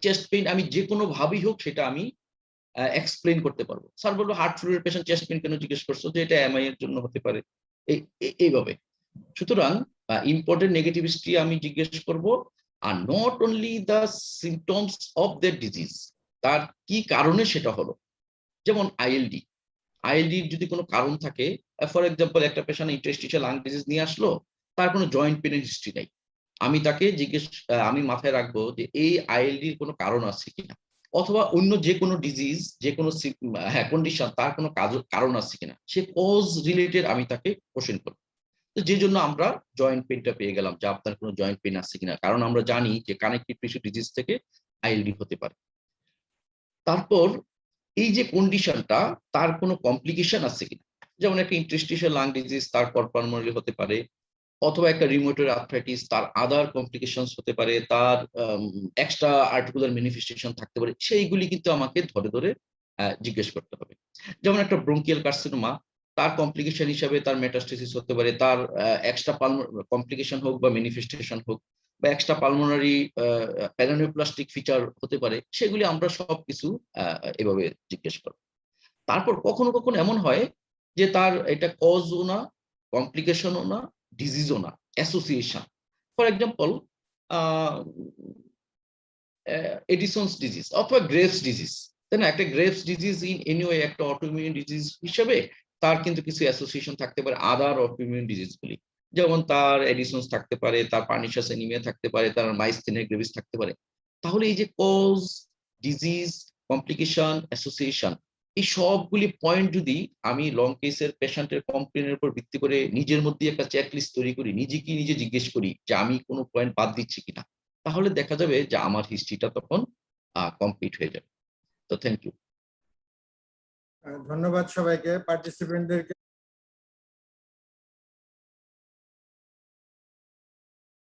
চেস্ট পেইন আমি যে কোনো ভাবেই হোক সেটা আমি এক্সপ্লেন করতে পারবো। স্যার বলবো হার্ট ফেলিউরের পেশেন্ট চেস্ট পেইন কেন জিজ্ঞেস করছো, যে এটা এমআই এর জন্য হতে পারে, এইভাবে। সুতরাং ইম্পর্টেন্ট নেগেটিভ হিস্ট্রি আমি জিজ্ঞেস করব, are not only the symptoms of that disease, তার কি কারণে সেটা হলো। যেমন আইএলডির যদি কোনো কারণ থাকে, ফর এক্সাম্পল একটা পেশেন্ট ইন্টারস্টিশিয়াল লাং ডিজিজ নিয়ে আসলো, তার কোনো জয়েন্ট পেনের হিস্ট্রি নাই, আমি তাকে আমি মাথায় রাখবো যে এই আইএলডির কোনো কারণ আছে কিনা, অথবা অন্য যে কোনো ডিজিজ, যে কোনো কন্ডিশন, তার কোনো কারণ আছে কিনা, সে কজ রিলেটেড আমি তাকে কোশ্চেন করবো। তো যে জন্য আমরা জয়েন্ট পেনটা পেয়ে গেলাম, যে আপনার কোনো জয়েন্ট পেন আছে কিনা, কারণ আমরা জানি যে কানেকটিভ টিস্যু ডিজিজ থেকে আইএলডি হতে পারে। তারপর এই যে কন্ডিশনটা, তার কোনো কমপ্লিকেশন আছে কিনা, যেমন একটা ইন্টারস্টিশিয়াল লাং ডিজিজ, তারপর পালমোনারি হতে পারে, অথবা একটা রিউমেটয়েড আর্থ্রাইটিস, তার আদার কমপ্লিকেশনস হতে পারে, তার এক্সট্রা আর্টিকুলার ম্যানিফেস্টেশন থাকতে পারে, সেইগুলি কিন্তু আমাকে ধরে ধরে জিজ্ঞেস করতে হবে। যেমন একটা ব্রঙ্কিয়াল কার্সিনোমা, তার কমপ্লিকেশন হিসাবে তার মেটাস্টেসিস হতে পারে, তার এক্সট্রা কমপ্লিকেশন হোক বা ম্যানিফেস্টেশন হোক, বা এক্সট্রা পালমোনারি প্যারানিওপ্লাস্টিক ফিচার হতে পারে, সেগুলি আমরা সবকিছু এভাবে জিজ্ঞেস করব। তারপর কখনো কখনো এমন হয় যে তার এটা কজও না, কমপ্লিকেশনও না, ডিজিজও না, association. For example Addison's disease অথবা গ্রেভস ডিজিজ, তাই না? একটা গ্রেভস ডিজিজ ইন এনিওয়ে একটা অটোইমিউন ডিজিজ হিসেবে তার কিন্তু কিছু অ্যাসোসিয়েশন থাকতে পারে আদার অটোইমিউন ডিজিজগুলি, যেমন তার এডিসনস থাকতে পারে, তার পার্নিশাস অ্যানিমিয়া থাকতে পারে, তার মাইস্থেনিয়া গ্রেভিস থাকতে পারে। তাহলে এই যে কজ, ডিজিজ, কমপ্লিকেশন, অ্যাসোসিয়েশন, এই সবগুলি পয়েন্ট যদি আমি লং কেসের পেশেন্টের কমপ্লেনের উপর ভিত্তি করে নিজের মধ্যে একটা চেকলিস্ট তৈরি করি, নিজেকে নিজে জিজ্ঞেস করি যে আমি কোনো পয়েন্ট বাদ দিচ্ছি কিনা, তাহলে দেখা যাবে যে আমার হিস্ট্রিটা তখন কমপ্লিট হয়ে যাবে। তো থ্যাংক ইউ। ধন্যবাদ সবাইকে, পার্টিসিপেন্টদেরকে